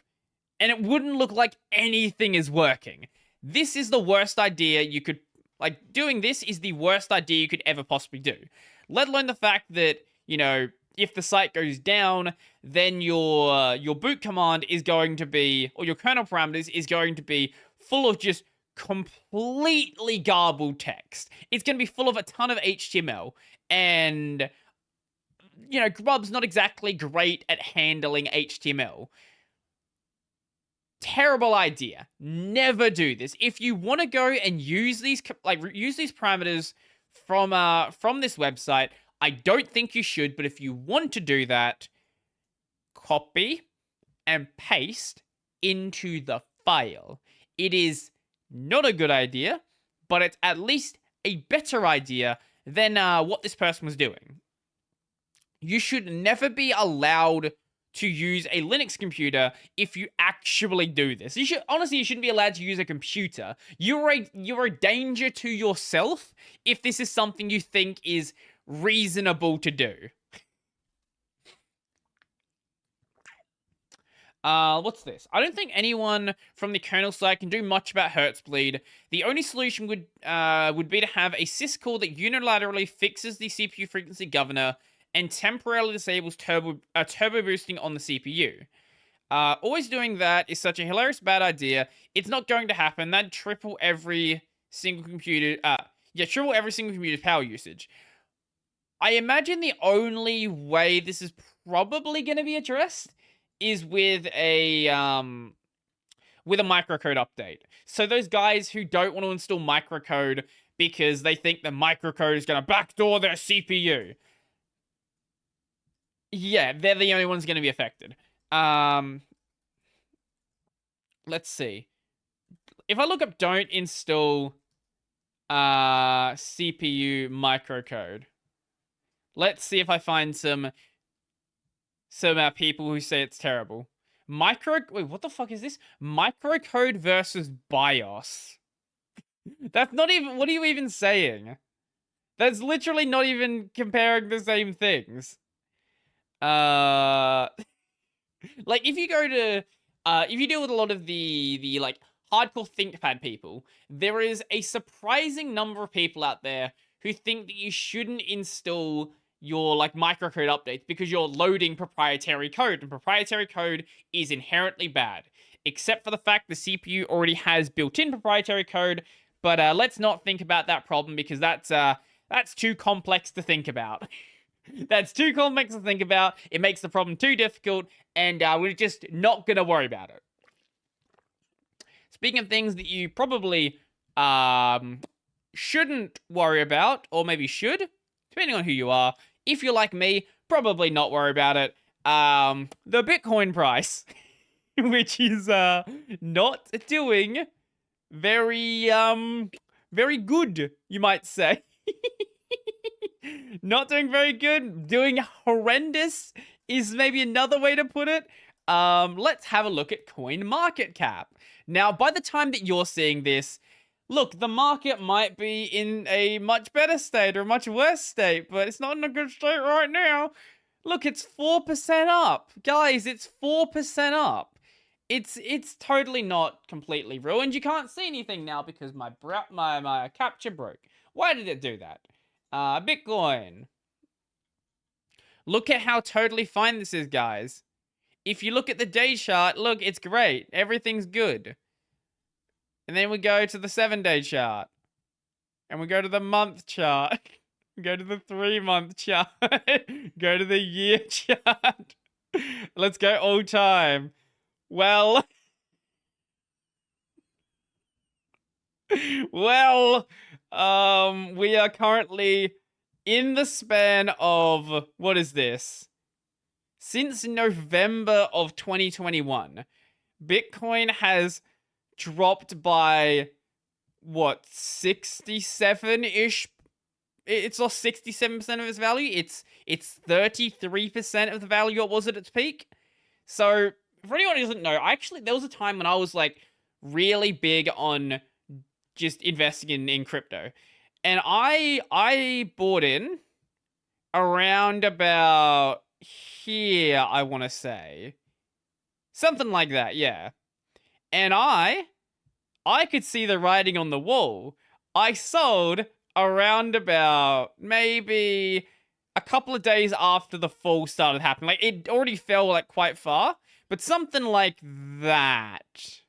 And it wouldn't look like anything is working. This is the worst idea you could, like, doing this is the worst idea you could ever possibly do. Let alone the fact that, you know, if the site goes down, then your boot command is going to be, or your kernel parameters is going to be full of just completely garbled text. It's going to be full of a ton of HTML. And, you know, Grub's not exactly great at handling HTML. Terrible idea. Never do this. If you want to go and use these parameters from this website, I don't think you should, but if you want to do that, copy and paste into the file. It is not a good idea, but it's at least a better idea than what this person was doing. You should never be allowed to use a Linux computer if you actually do this. You shouldn't be allowed to use a computer. You're a danger to yourself if this is something you think is reasonable to do. What's this? I don't think anyone from the kernel side can do much about Hertz bleed. The only solution would be to have a syscall that unilaterally fixes the CPU frequency governor and temporarily disables turbo boosting on the CPU. Always doing that is such a hilarious bad idea. It's not going to happen. That'd triple every single computer. Triple every single computer's power usage. I imagine the only way this is probably going to be addressed is with a microcode update. So those guys who don't want to install microcode because they think the microcode is going to backdoor their CPU. Yeah, they're the only ones going to be affected. Let's see. If I look up don't install CPU microcode. Let's see if I find some people who say it's terrible. Wait, what the fuck is this? Microcode versus BIOS. That's not even, what are you even saying? That's literally not even comparing the same things. Like if you go to, if you deal with a lot of the like hardcore ThinkPad people, there is a surprising number of people out there who think that you shouldn't install your like microcode updates because you're loading proprietary code, and proprietary code is inherently bad, except for the fact the CPU already has built-in proprietary code. But let's not think about that problem because that's too complex to think about. That's too complex to think about. It makes the problem too difficult, and we're just not gonna worry about it. Speaking of things that you probably shouldn't worry about, or maybe should, depending on who you are. If you're like me, probably not worry about it. The Bitcoin price, which is not doing very very good, you might say. Not doing very good, doing horrendous is maybe another way to put it. Let's have a look at coin market cap. Now, by the time that you're seeing this, look, the market might be in a much better state or a much worse state, but it's not in a good state right now. Look, it's 4% up. Guys, it's 4% up. It's totally not completely ruined. You can't see anything now because my capture broke. Why did it do that? Bitcoin. Look at how totally fine this is, guys. If you look at the day chart, look, it's great. Everything's good. And then we go to the 7-day chart. And we go to the month chart. Go to the 3-month chart. Go to the year chart. Let's go all time. Well. Well, we are currently in the span of, what is this? Since November of 2021, Bitcoin has dropped by, what, 67-ish? It's lost 67% of its value. It's 33% of the value it was at its peak. So, for anyone who doesn't know, there was a time when I was, like, really big on just investing in crypto. And I bought in around about here, I want to say. Something like that, yeah. And I could see the writing on the wall. I sold around about maybe a couple of days after the fall started happening. Like, it already fell, like, quite far. But something like that.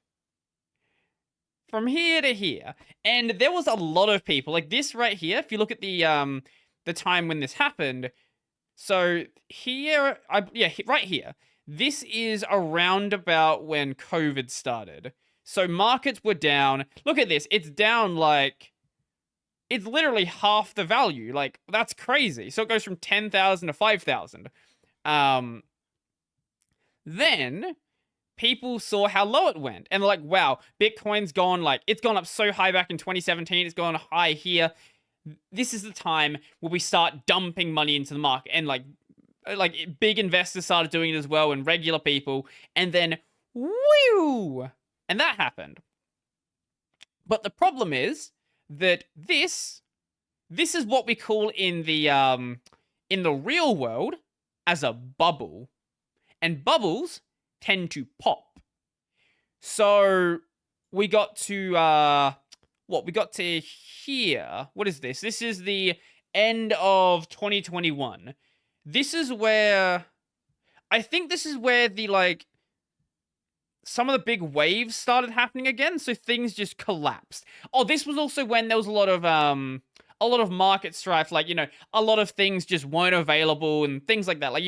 From here to here. And there was a lot of people. Like, this right here, if you look at the time when this happened. So, here, right here. This is around about when COVID started. So, markets were down. Look at this. It's down, like, it's literally half the value. Like, that's crazy. So, it goes from 10,000 to 5,000. Then people saw how low it went. And they're like, wow, Bitcoin's gone, like, it's gone up so high back in 2017. It's gone high here. This is the time where we start dumping money into the market. And, like big investors started doing it as well, and regular people. And then, whew! And that happened. But the problem is that this is what we call in the real world as a bubble. And bubbles tend to pop. So we got to we got to here. What is this? This is the end of 2021. This is where I think this is where the like some of the big waves started happening again, so things just collapsed. Oh, this was also when there was a lot of market strife, like, you know, a lot of things just weren't available and things like that. Like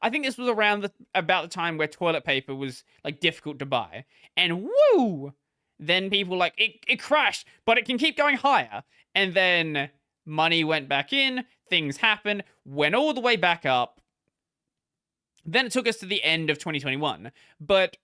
I think this was around about the time where toilet paper was like difficult to buy. And woo! Then people like it crashed, but it can keep going higher. And then money went back in, things happened, went all the way back up. Then it took us to the end of 2021. But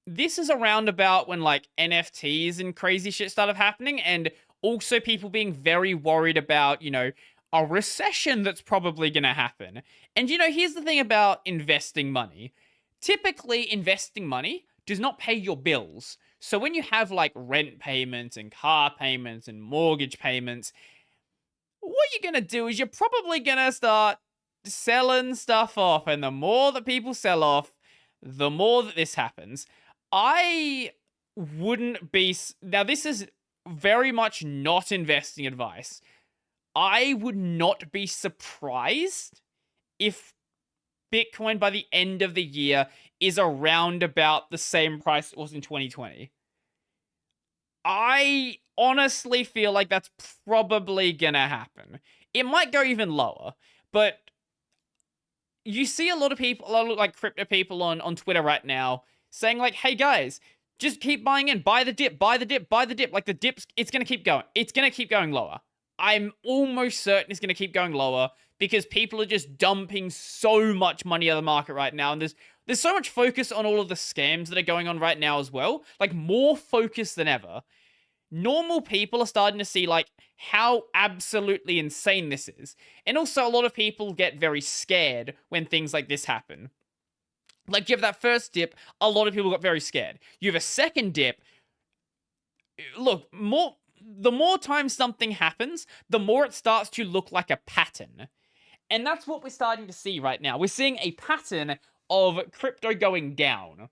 this is around about when like NFTs and crazy shit started happening, and also people being very worried about, you know, a recession that's probably going to happen. And, you know, here's the thing about investing money. Typically, investing money does not pay your bills. So when you have like rent payments and car payments and mortgage payments, what you're going to do is you're probably going to start selling stuff off. And the more that people sell off, the more that this happens. I wouldn't be... Now, this is very much not investing advice. I would not be surprised if Bitcoin by the end of the year is around about the same price it was in 2020. I honestly feel like that's probably gonna happen. It might go even lower, but you see a lot of people, a lot of like crypto people on Twitter right now saying like, hey guys, just keep buying in, buy the dip, buy the dip, buy the dip. Like the dip's, it's going to keep going. It's going to keep going lower. I'm almost certain it's going to keep going lower because people are just dumping so much money out of the market right now. And there's so much focus on all of the scams that are going on right now as well. Like more focus than ever. Normal people are starting to see like how absolutely insane this is. And also a lot of people get very scared when things like this happen. Like, you have that first dip, a lot of people got very scared. You have a second dip. Look, the more times something happens, the more it starts to look like a pattern. And that's what we're starting to see right now. We're seeing a pattern of crypto going down.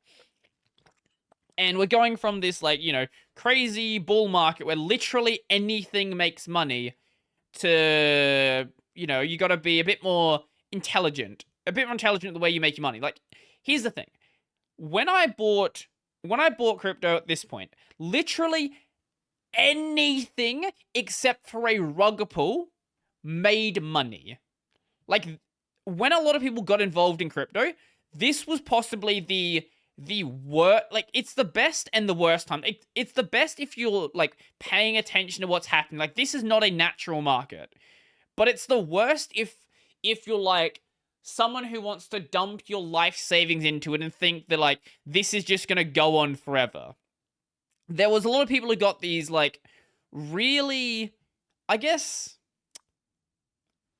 And we're going from this, like, you know, crazy bull market where literally anything makes money to, you know, you gotta be a bit more intelligent. A bit more intelligent in the way you make your money. Like, here's the thing. When I bought crypto at this point, literally anything except for a rug pull made money. Like, when a lot of people got involved in crypto, this was possibly the worst, like, it's the best and the worst time. It's the best if you're, like, paying attention to what's happening. Like, this is not a natural market. But it's the worst if you're, like, someone who wants to dump your life savings into it and think that, like, this is just gonna go on forever. There was a lot of people who got these, like, really, I guess,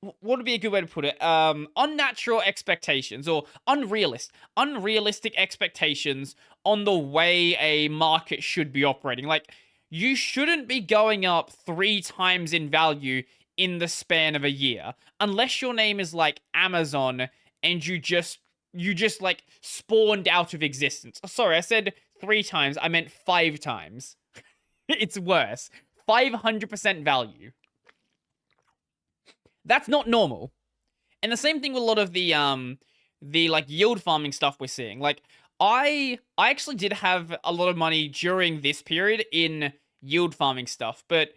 what would be a good way to put it? Unnatural expectations or unrealistic expectations on the way a market should be operating. Like, you shouldn't be going up 3 times in value in the span of a year, unless your name is like Amazon and you just like spawned out of existence. Oh, sorry, I said 3 times. I meant 5 times. It's worse. 500% value. That's not normal. And the same thing with a lot of the like yield farming stuff we're seeing. Like, I actually did have a lot of money during this period in yield farming stuff, but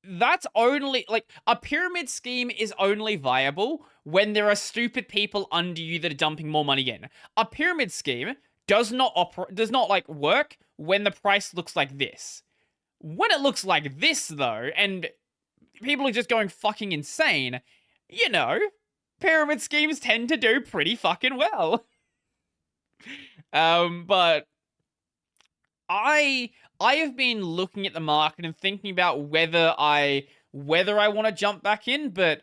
that's only, like, a pyramid scheme is only viable when there are stupid people under you that are dumping more money in. A pyramid scheme does not like work when the price looks like this. When it looks like this though, and people are just going fucking insane, you know, pyramid schemes tend to do pretty fucking well. But I have been looking at the market and thinking about whether I want to jump back in, but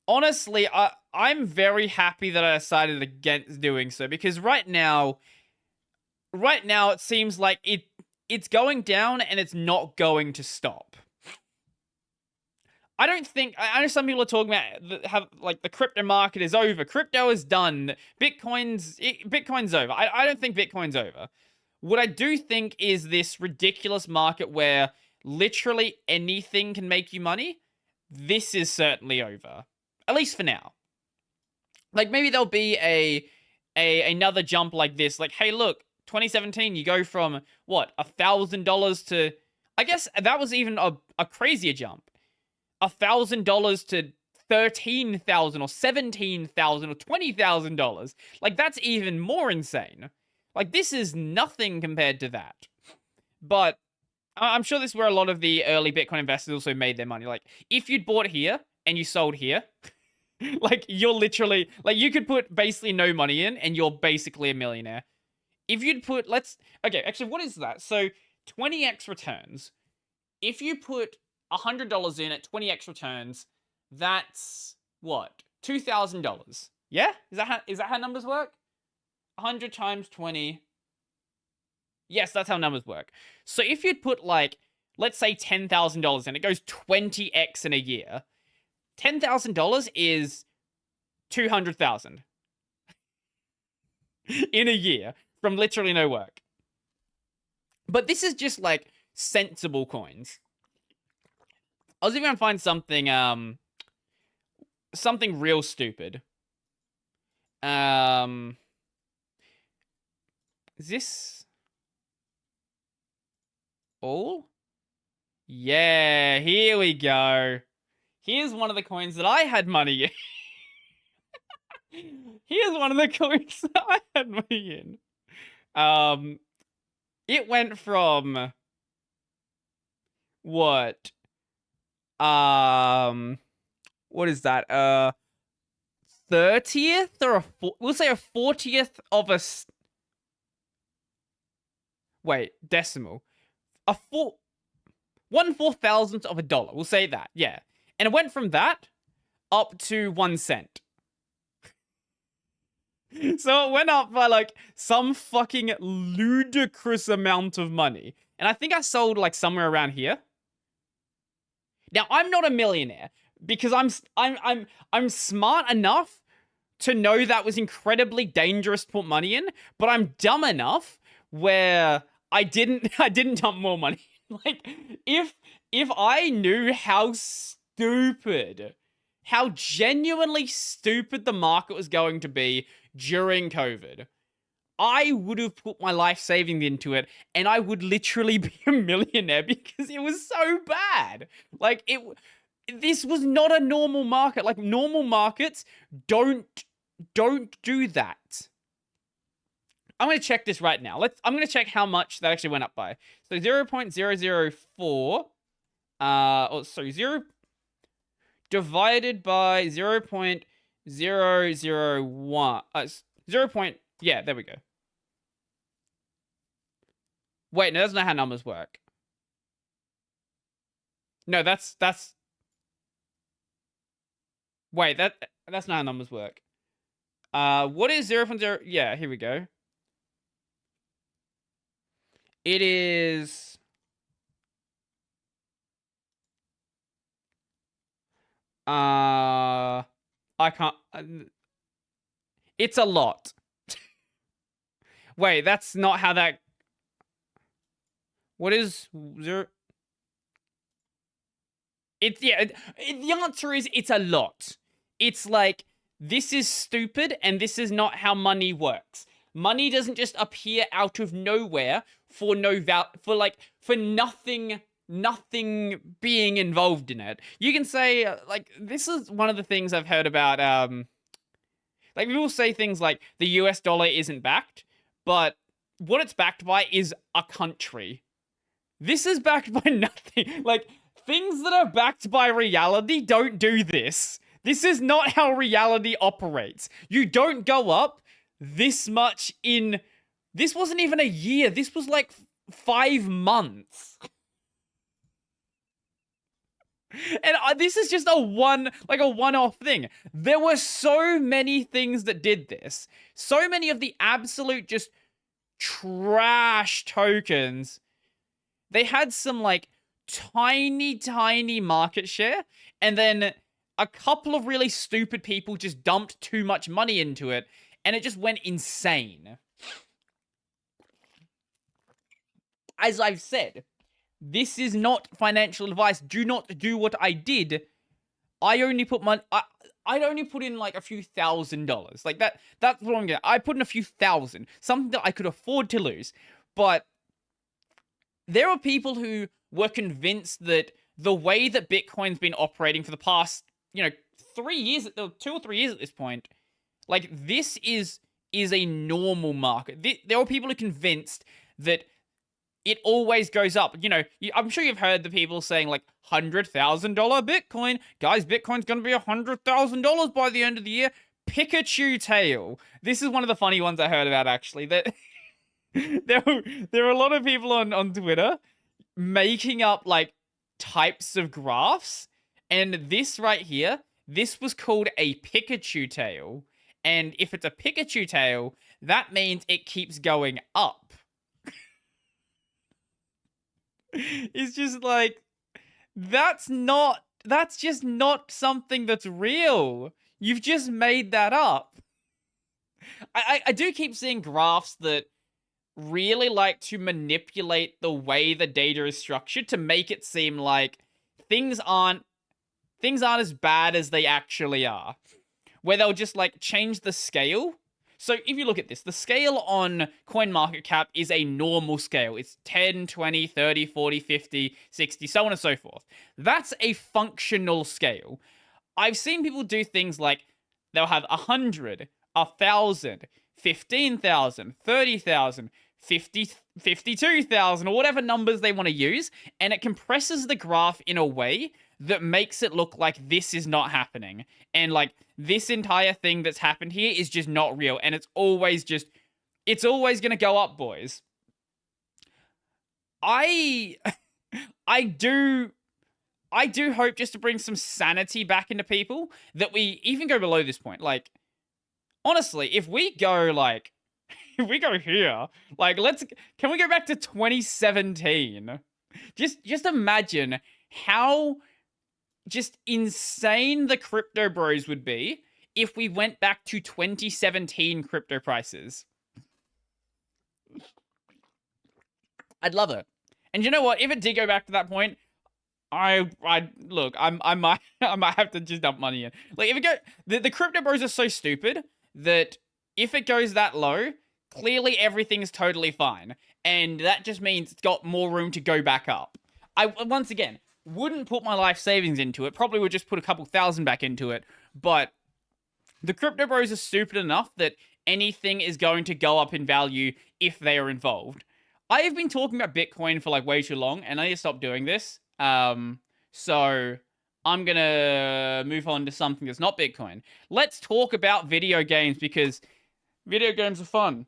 honestly, I'm very happy that I decided against doing so, because right now it seems like it's going down and it's not going to stop. I don't think I know some people are talking about have like the crypto market is over. Crypto is done. Bitcoin's over. I don't think Bitcoin's over. What I do think is this ridiculous market where literally anything can make you money. This is certainly over. At least for now. Like maybe there'll be a another jump like this. Like, hey, look, 2017, you go from what, $1,000 to, I guess that was even a crazier jump. $1,000 to 13,000 or 17,000 or $20,000. Like that's even more insane. Like this is nothing compared to that. But I'm sure this is where a lot of the early Bitcoin investors also made their money. Like if you'd bought here and you sold here, like you're literally like you could put basically no money in and you're basically a millionaire. If you'd put okay, actually what is that? So 20x returns. If you put $100 in at 20x returns, that's what? $2,000. Yeah? Is that how numbers work? 100 times 20. Yes, that's how numbers work. So if you'd put like, let's say $10,000 in, it goes 20x in a year. $10,000 is 200,000 in a year from literally no work. But this is just like sensible coins. I was even gonna find something, something real stupid. Is this all? Yeah, here we go. Here's one of the coins that I had money in. Here's one of the coins that I had money in. It went from what? What is that? 30th or we'll say a 40th of a wait, decimal. A 1/4000th of a dollar. We'll say that. Yeah. And it went from that up to 1 cent. So it went up by like some fucking ludicrous amount of money. And I think I sold like somewhere around here. Now, I'm not a millionaire because I'm smart enough to know that was incredibly dangerous to put money in, but I'm dumb enough where I didn't dump more money. Like if I knew how genuinely stupid the market was going to be during COVID, I would have put my life savings into it and I would literally be a millionaire because it was so bad. Like this was not a normal market. Like normal markets don't do that. I'm going to check this right now. I'm going to check how much that actually went up by. So 0.004 sorry, 0 divided by 0.001 yeah, there we go. Wait, no, that's not how numbers work. No, that's wait, that's not how numbers work. What is 0.0? Yeah, here we go. It is I can't it's a lot. Wait, that's not how that what is 0? It's yeah, the answer is it's a lot. It's like this is stupid and this is not how money works. Money doesn't just appear out of nowhere for nothing being involved in it. You can say like this is one of the things I've heard about like people say things like the US dollar isn't backed, but what it's backed by is a country. This is backed by nothing. Like things that are backed by reality don't do this. This is not how reality operates. You don't go up this much in... This wasn't even a year. This was like 5 months. And this is just a one-off thing. There were so many things that did this. So many of the absolute just trash tokens. They had some like tiny market share, and then a couple of really stupid people just dumped too much money into it, and it just went insane. As I've said, this is not financial advice. Do not do what I did. I only put money. I'd only put in like a few $1,000s. Like that's what I'm getting. I put in a few thousand, something that I could afford to lose. But there are people who were convinced that the way that Bitcoin's been operating for the past, 3 years, 2 or 3 years at this point, like this is a normal market. There are people who are convinced that it always goes up. I'm sure you've heard the people saying like $100,000 Bitcoin. Guys, Bitcoin's going to be $100,000 by the end of the year. Pikachu tail. This is one of the funny ones I heard about, actually. That there are a lot of people on Twitter making up like types of graphs. And this right here, this was called a Pikachu tail. And if it's a Pikachu tail, that means it keeps going up. It's just like, that's just not something that's real. You've just made that up. I do keep seeing graphs that really like to manipulate the way the data is structured to make it seem like things aren't as bad as they actually are. Where they'll just like change the scale. So if you look at this, the scale on CoinMarketCap is a normal scale. It's 10, 20, 30, 40, 50, 60, so on and so forth. That's a functional scale. I've seen people do things like they'll have 100, 1,000, 15,000, 30,000, 52,000, or whatever numbers they want to use, and it compresses the graph in a way that makes it look like this is not happening. And like this entire thing that's happened here is just not real. And it's always going to go up, boys. I do hope, just to bring some sanity back into people, that we even go below this point. Like, honestly, if we go here, like, can we go back to 2017? Just imagine how just insane the crypto bros would be if we went back to 2017 crypto prices. I'd love it. And you know what? If it did go back to that point, I might have to just dump money in. Like, if it the crypto bros are so stupid that if it goes that low, clearly everything's totally fine. And that just means it's got more room to go back up. Once again, wouldn't put my life savings into it. Probably would just put a couple thousand back into it. But the crypto bros are stupid enough that anything is going to go up in value if they are involved. I have been talking about Bitcoin for like way too long, and I need to stop doing this. So I'm gonna move on to something that's not Bitcoin. Let's talk about video games, because video games are fun.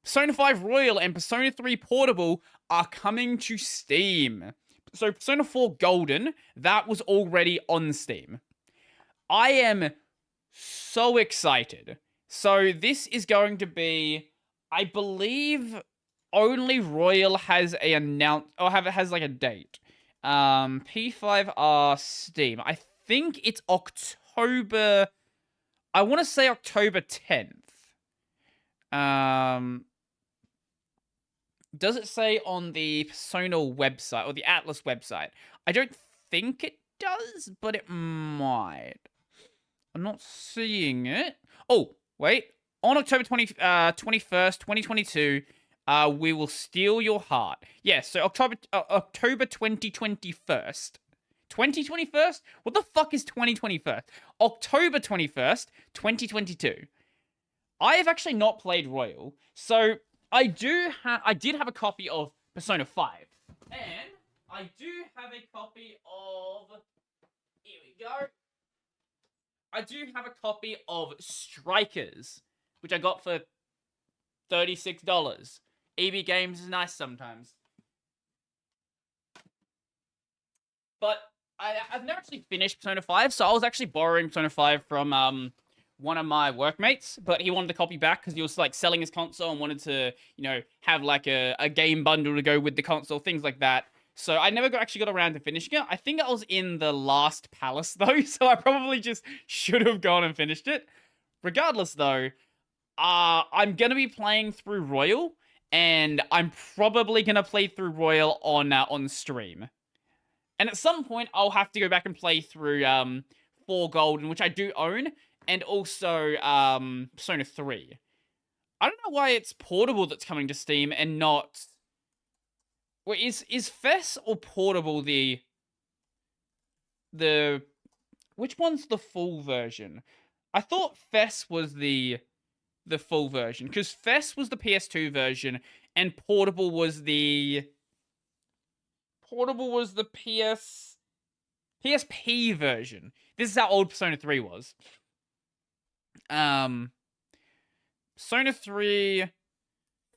Persona 5 Royal and Persona 3 Portable are coming to Steam. So Persona 4 Golden, that was already on Steam. I am so excited. So this is going to be, I believe, only Royal has has like a date. P5R Steam. I think it's October. I want to say October 10th. Does it say on the Persona website or the Atlas website? I don't think it does, but it might. I'm not seeing it. Oh, wait. On October 21st, 2022, we will steal your heart. Yes, so October 2021st. 2021st? What the fuck is 2021st? October 21st, 2022. I have actually not played Royal, so I did have a copy of Persona 5. And I do have a copy of, here we go. I do have a copy of Strikers, which I got for $36. EB Games is nice sometimes. But I've never actually finished Persona 5, so I was actually borrowing Persona 5 from one of my workmates, but he wanted the copy back because he was like selling his console and wanted to, have like a game bundle to go with the console, things like that. So I never actually got around to finishing it. I think I was in the last palace though, so I probably just should have gone and finished it. Regardless though, I'm gonna be playing through Royal, and I'm probably gonna play through Royal on stream. And at some point, I'll have to go back and play through 4 Golden, which I do own, and also Persona 3. I don't know why it's Portable that's coming to Steam and not. Wait, is Fess or Portable the which one's the full version? I thought Fess was the full version, because Fess was the PS2 version and Portable was the PSP version. This is how old Persona 3 was. Persona 3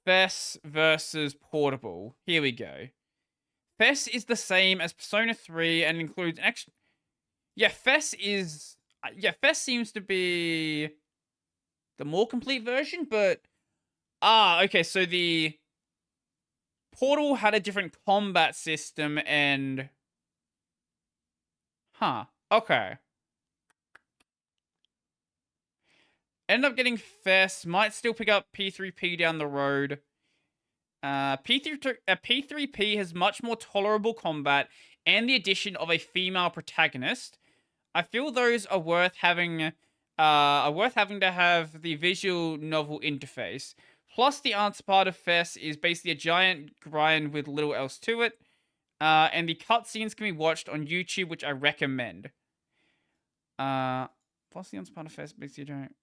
Fess versus Portable. Here we go. Fess is the same as Persona 3 and includes an extra. Yeah, Fess is. Yeah, Fess seems to be the more complete version, but. Okay, so the Portal had a different combat system and. Huh, okay. End up getting Fess, might still pick up P3P down the road. P3P has much more tolerable combat and the addition of a female protagonist. I feel those are worth having to have the visual novel interface. Plus, the answer part of Fess is basically a giant grind with little else to it. And the cutscenes can be watched on YouTube, which I recommend. Plus, the answer part of Fess basically a giant.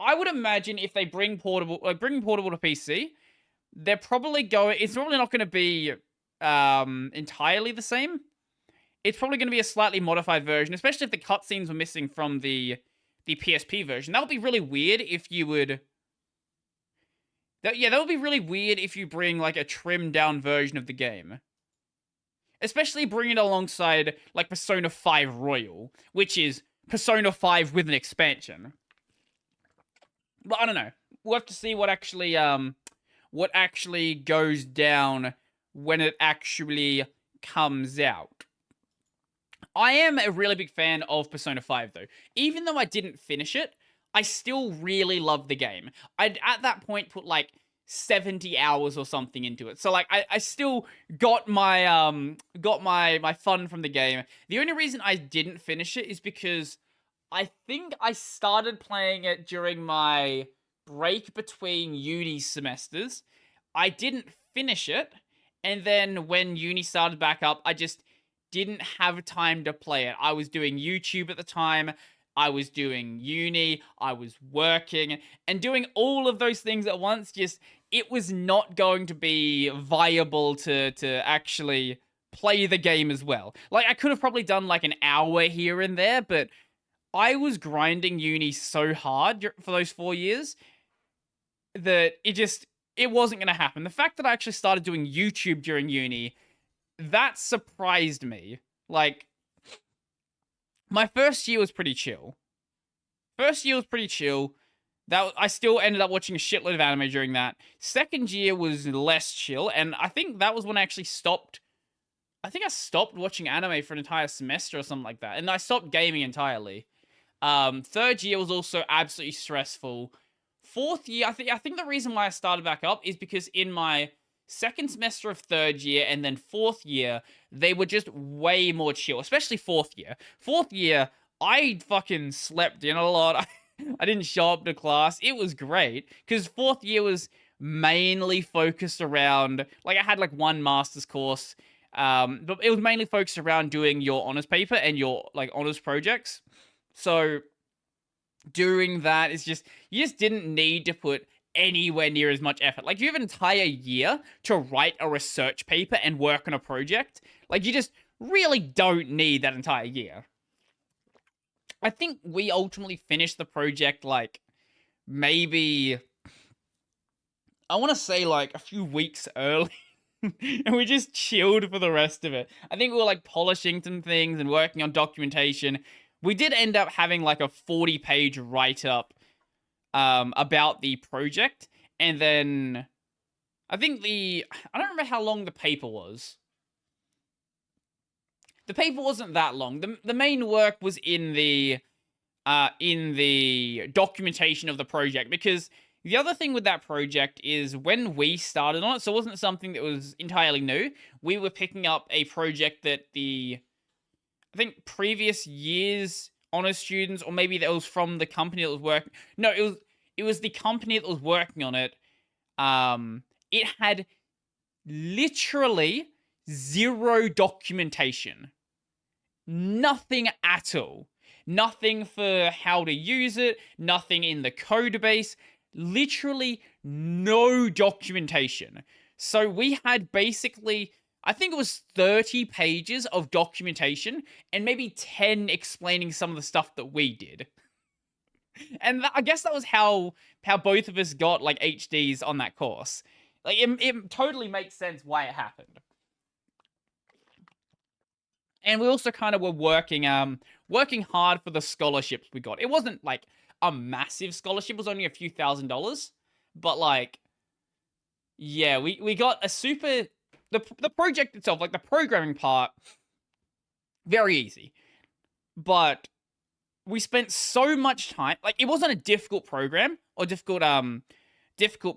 I would imagine if they bring Portable to PC, they're probably going. It's probably not going to be entirely the same. It's probably going to be a slightly modified version, especially if the cutscenes were missing from the PSP version. That would be really weird if you would. That would be really weird if you bring like a trimmed down version of the game. Especially bring it alongside like Persona 5 Royal, which is Persona 5 with an expansion. But I don't know. We'll have to see what actually goes down when it actually comes out. I am a really big fan of Persona 5 though. Even though I didn't finish it, I still really love the game. I'd at that point put like 70 hours or something into it. So like I still got my fun from the game. The only reason I didn't finish it is because I think I started playing it during my break between uni semesters. I didn't finish it, and then when uni started back up, I just didn't have time to play it. I was doing YouTube at the time, I was doing uni, I was working, and doing all of those things at once, just, it was not going to be viable to actually play the game as well. Like, I could have probably done like an hour here and there, but I was grinding uni so hard for those 4 years that it wasn't going to happen. The fact that I actually started doing YouTube during uni, that surprised me. Like, my first year was pretty chill. That I still ended up watching a shitload of anime during that. Second year was less chill, and I think that was when I actually stopped. I think I stopped watching anime for an entire semester or something like that, and I stopped gaming entirely. Third year was also absolutely stressful. Fourth year, I think the reason why I started back up is because in my second semester of third year and then fourth year, they were just way more chill, especially fourth year. Fourth year, I fucking slept in a lot. I didn't show up to class. It was great because fourth year was mainly focused around, like, I had like one master's course, but it was mainly focused around doing your honors paper and your like honors projects. So doing that is just, you just didn't need to put anywhere near as much effort. Like, you have an entire year to write a research paper and work on a project. Like, you just really don't need that entire year. I think we ultimately finished the project, like, maybe, I want to say, like, a few weeks early. And we just chilled for the rest of it. I think we were, like, polishing some things and working on documentation. We did end up having, like, a 40-page write-up about the project. And then, I don't remember how long the paper was. the paper wasn't that long. The main work was in the documentation of the project, because the other thing with that project is when we started on it, so it wasn't something that was entirely new. We were picking up a project that I think previous years honors students, or maybe that was from the company that was working. No, it was the company that was working on it. It had literally zero documentation. Nothing at all. Nothing for how to use it, nothing in the code base, literally no documentation. So we had basically, I think it was 30 pages of documentation and maybe 10 explaining some of the stuff that we did. And I guess that was how both of us got like HDs on that course. Like it totally makes sense why it happened. And we also kind of were working hard for the scholarships we got. It wasn't like a massive scholarship, it was only a few $1,000s. But like, yeah, we got a super the project itself, like the programming part, very easy. But we spent so much time, like it wasn't a difficult program or difficult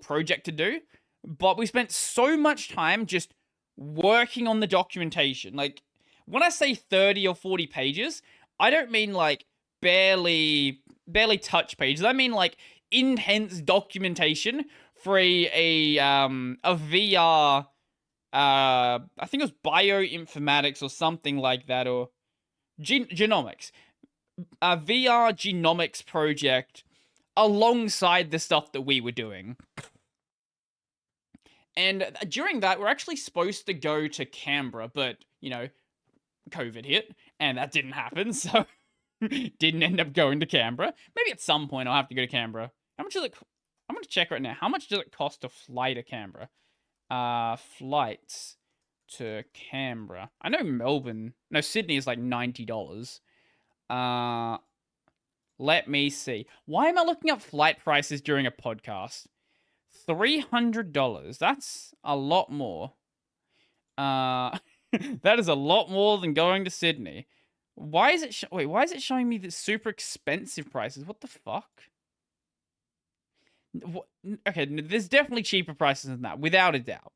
project to do, but we spent so much time just working on the documentation. Like when I say 30 or 40 pages, I don't mean like barely touch pages. I mean like intense documentation for a VR I think it was bioinformatics or something like that, or genomics. A VR genomics project alongside the stuff that we were doing. And during that, we're actually supposed to go to Canberra, but, you know, COVID hit, and that didn't happen, so didn't end up going to Canberra. Maybe at some point I'll have to go to Canberra. How much does it... I'm going to check right now. How much does it cost to fly to Canberra? Flights to Canberra. I know Melbourne... No, Sydney is like $90. Let me see. Why am I looking up flight prices during a podcast? $300. That's a lot more. That is a lot more than going to Sydney. Why is it... Wait, why is it showing me the super expensive prices? What the fuck? Okay, there's definitely cheaper prices than that, without a doubt.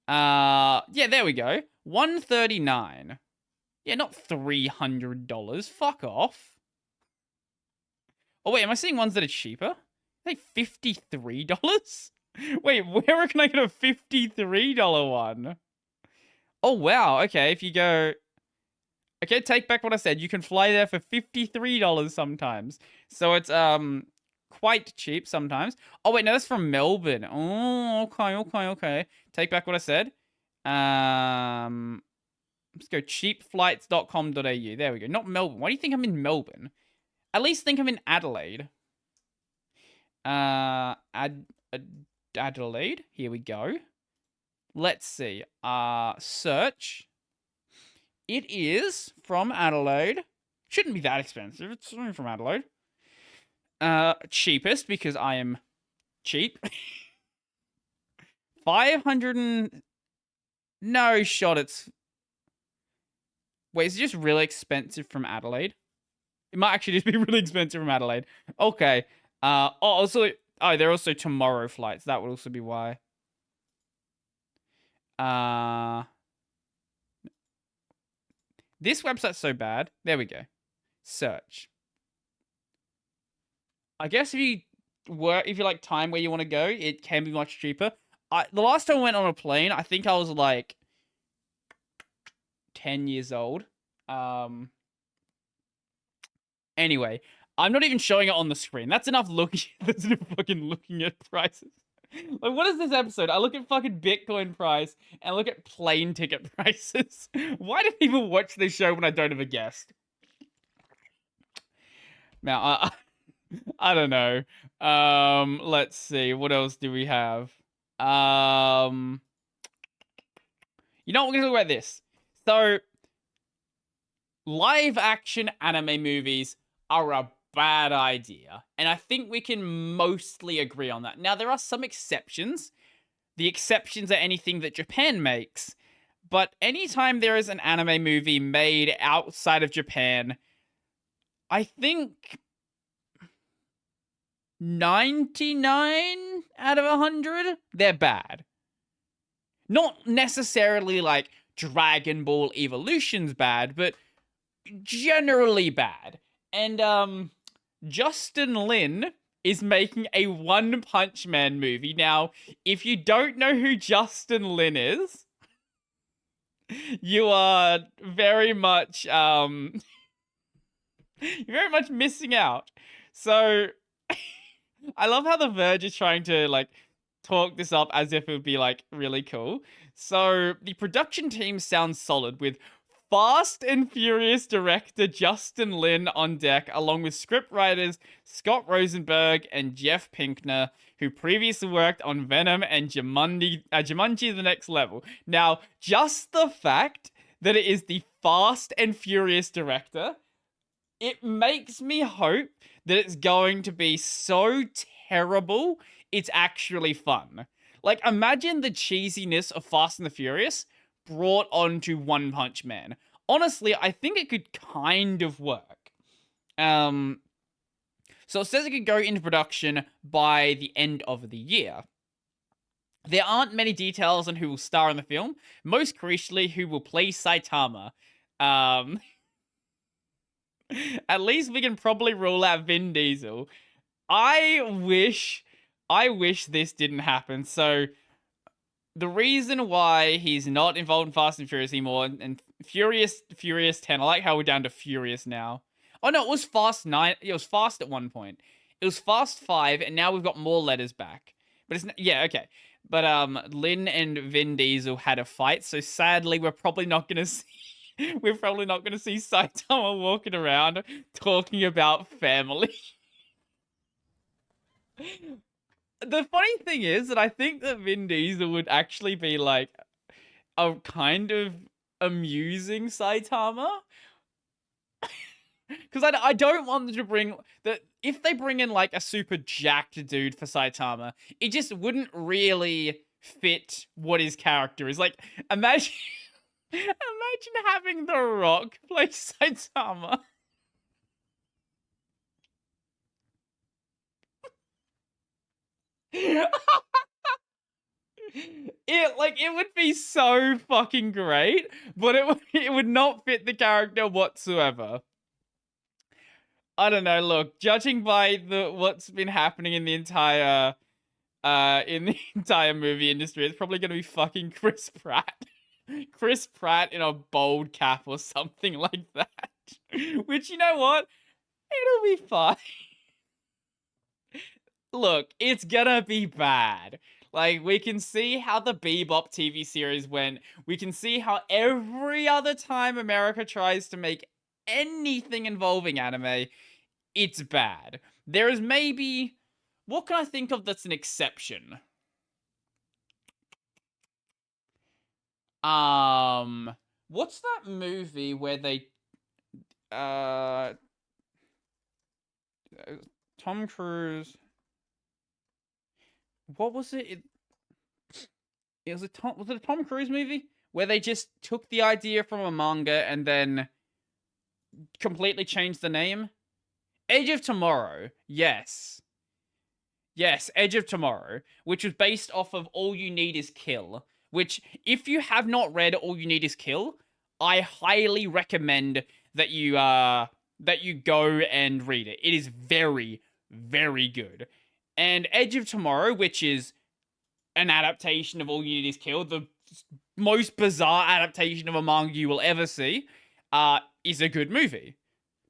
Yeah, there we go. $139. Yeah, not $300. Fuck off. Oh, wait, am I seeing ones that are cheaper? Like $53? Wait, where can I get a $53 one? Oh, wow. Okay, if you go... Okay, take back what I said. You can fly there for $53 sometimes. So it's, quite cheap sometimes. Oh, wait, no, that's from Melbourne. Oh, okay. Take back what I said. Let's go cheapflights.com.au. There we go. Not Melbourne. Why do you think I'm in Melbourne? At least think I'm in Adelaide. Adelaide. Here we go. Let's see. Search. It is from Adelaide. Shouldn't be that expensive. It's only from Adelaide. Cheapest, because I am cheap. 500 and... No shot, it's... Wait, is it just really expensive from Adelaide? It might actually just be really expensive from Adelaide. Okay. Also... Oh, there are also tomorrow flights. That would also be why. This website's so bad. There we go. Search. I guess if you like time where you want to go, it can be much cheaper. The last time I went on a plane, I think I was like 10 years old. Anyway, I'm not even showing it on the screen. That's enough looking. That's enough fucking looking at prices. Like, what is this episode? I look at fucking Bitcoin price and look at plane ticket prices. Why do people watch this show when I don't have a guest? Now, I don't know. Let's see. What else do we have? You know what? We're gonna talk about this. So, live action anime movies are a bad idea, and I think we can mostly agree on that. Now, there are some exceptions. The exceptions are anything that Japan makes, But anytime there is an anime movie made outside of Japan, I think 99 out of 100, they're bad. Not necessarily like Dragon Ball Evolution's bad, but generally bad. And Justin Lin is making a One Punch Man movie. Now, if you don't know who Justin Lin is, you are very much you're very much missing out. So I love how The Verge is trying to like talk this up as if it would be like really cool. So the production team sounds solid with Fast and Furious director Justin Lin on deck, along with scriptwriters Scott Rosenberg and Jeff Pinkner, who previously worked on Venom and Jumanji The Next Level. Now, just the fact that it is the Fast and Furious director, it makes me hope that it's going to be so terrible, it's actually fun. Like, imagine the cheesiness of Fast and the Furious brought onto One Punch Man. Honestly, I think it could kind of work. So it says it could go into production by the end of the year. There aren't many details on who will star in the film, most crucially who will play Saitama. At least we can probably rule out Vin Diesel. I wish this didn't happen. So the reason why he's not involved in Fast and Furious anymore, and Furious 10, I like how we're down to Furious now. Oh no, it was Fast 9, it was Fast at one point. It was Fast 5, and now we've got more letters back. But it's, yeah, okay. But Lin and Vin Diesel had a fight, so sadly we're probably not gonna see Saitama walking around talking about family. The funny thing is that I think that Vin Diesel would actually be like a kind of amusing Saitama. Because I don't want them to bring that. If they bring in like a super jacked dude for Saitama, it just wouldn't really fit what his character is. Like, imagine having The Rock play Saitama. It would be so fucking great, but it would not fit the character whatsoever. I don't know, look, judging by what's been happening in the entire movie industry, it's probably gonna be fucking Chris Pratt. Chris Pratt in a bold cap or something like that. Which, you know what? It'll be fine. Look, it's gonna be bad. Like, we can see how the Bebop TV series went. We can see how every other time America tries to make anything involving anime, it's bad. There is maybe... What can I think of that's an exception? What's that movie where they... Tom Cruise... What was it? Was it a Tom Cruise movie? Where they just took the idea from a manga and then completely changed the name? Edge of Tomorrow. Yes. Yes, Edge of Tomorrow, which was based off of All You Need Is Kill, which, if you have not read All You Need Is Kill, I highly recommend that you go and read it. It is very, very good. And Edge of Tomorrow, which is an adaptation of All You Need Is Kill, the most bizarre adaptation of a manga you will ever see, is a good movie.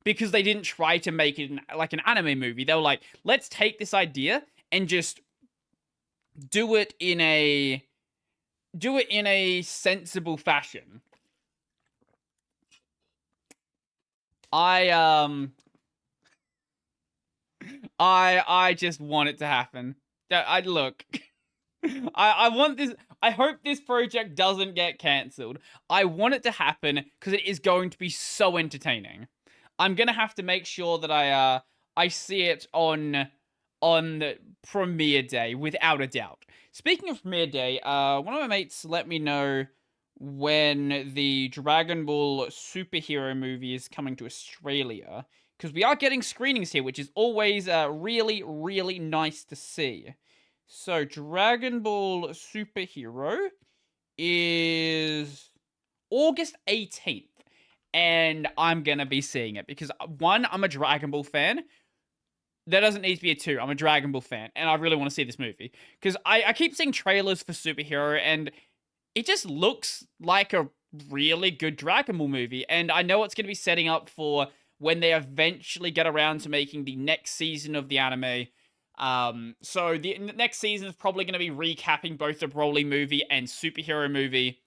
Because they didn't try to make it like an anime movie. They were like, let's take this idea and just do it in a sensible fashion. I just want it to happen. I want this. I hope this project doesn't get cancelled. I want it to happen because it is going to be so entertaining. I'm gonna have to make sure that I see it on premiere day without a doubt. Speaking of premiere day, one of my mates let me know when the Dragon Ball superhero movie is coming to Australia, because we are getting screenings here, which is always really, really nice to see. So, Dragon Ball Superhero is August 18th, and I'm gonna be seeing it because, one, I'm a Dragon Ball fan. There doesn't need to be a two. I'm a Dragon Ball fan, and I really want to see this movie because I keep seeing trailers for superhero, and it just looks like a really good Dragon Ball movie. And I know it's going to be setting up for when they eventually get around to making the next season of the anime. So the next season is probably going to be recapping both the Broly movie and superhero movie.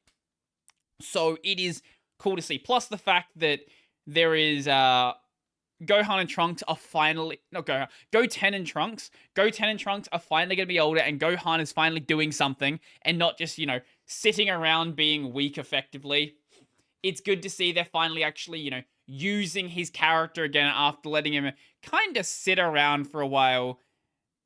So it is cool to see. Plus the fact that there is Gohan and Trunks are finally Goten and Trunks. Goten and Trunks are finally going to be older, and Gohan is finally doing something and not just, sitting around being weak effectively. It's good to see they're finally actually, using his character again after letting him kind of sit around for a while.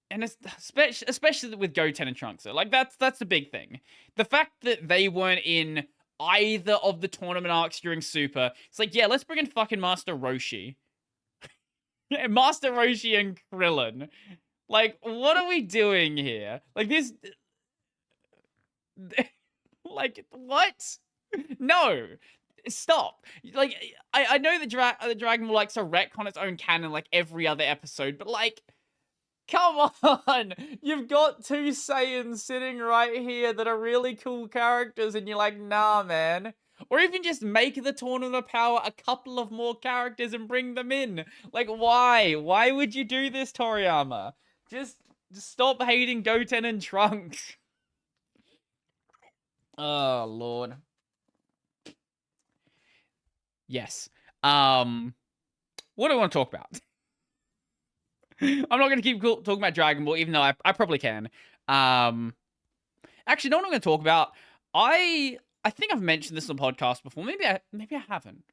And especially with Goten and Trunks. So, that's the big thing. The fact that they weren't in either of the tournament arcs during Super, it's like, yeah, let's bring in fucking Master Roshi. Master Roshi and Krillin. Like, what are we doing here? Like, this... Like, what? No! Stop! Like, I know the Dragon Ball likes to retcon its own canon like every other episode, but like... Come on! You've got two Saiyans sitting right here that are really cool characters, and you're like, nah, man. Or even just make the Tournament of Power a couple of more characters and bring them in. Like, why? Why would you do this, Toriyama? Just stop hating Goten and Trunks. Oh, Lord. Yes. What do I want to talk about? I'm not going to keep talking about Dragon Ball, even though I probably can. Actually, no, what I'm going to talk about, I think I've mentioned this on the podcast before. Maybe I haven't.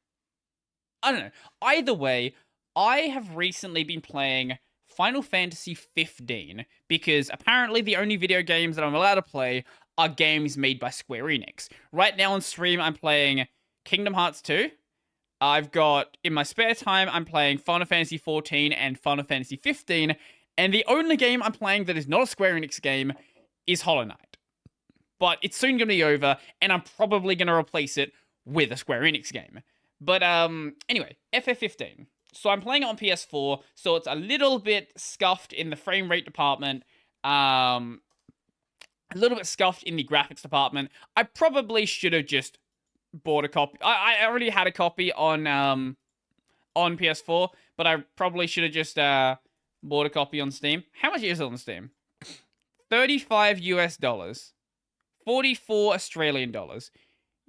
I don't know. Either way, I have recently been playing Final Fantasy 15 because apparently the only video games that I'm allowed to play are games made by Square Enix. Right now on stream, I'm playing Kingdom Hearts 2. I've got, in my spare time, I'm playing Final Fantasy 14 and Final Fantasy 15, and the only game I'm playing that is not a Square Enix game is Hollow Knight. But it's soon going to be over, and I'm probably going to replace it with a Square Enix game. But, anyway, FF15. So I'm playing it on PS4, so it's a little bit scuffed in the frame rate department, a little bit scuffed in the graphics department. I probably should have just bought a copy. I already had a copy on PS4, but I probably should have just bought a copy on Steam. How much is it on Steam? $35 US, 44 Australian dollars.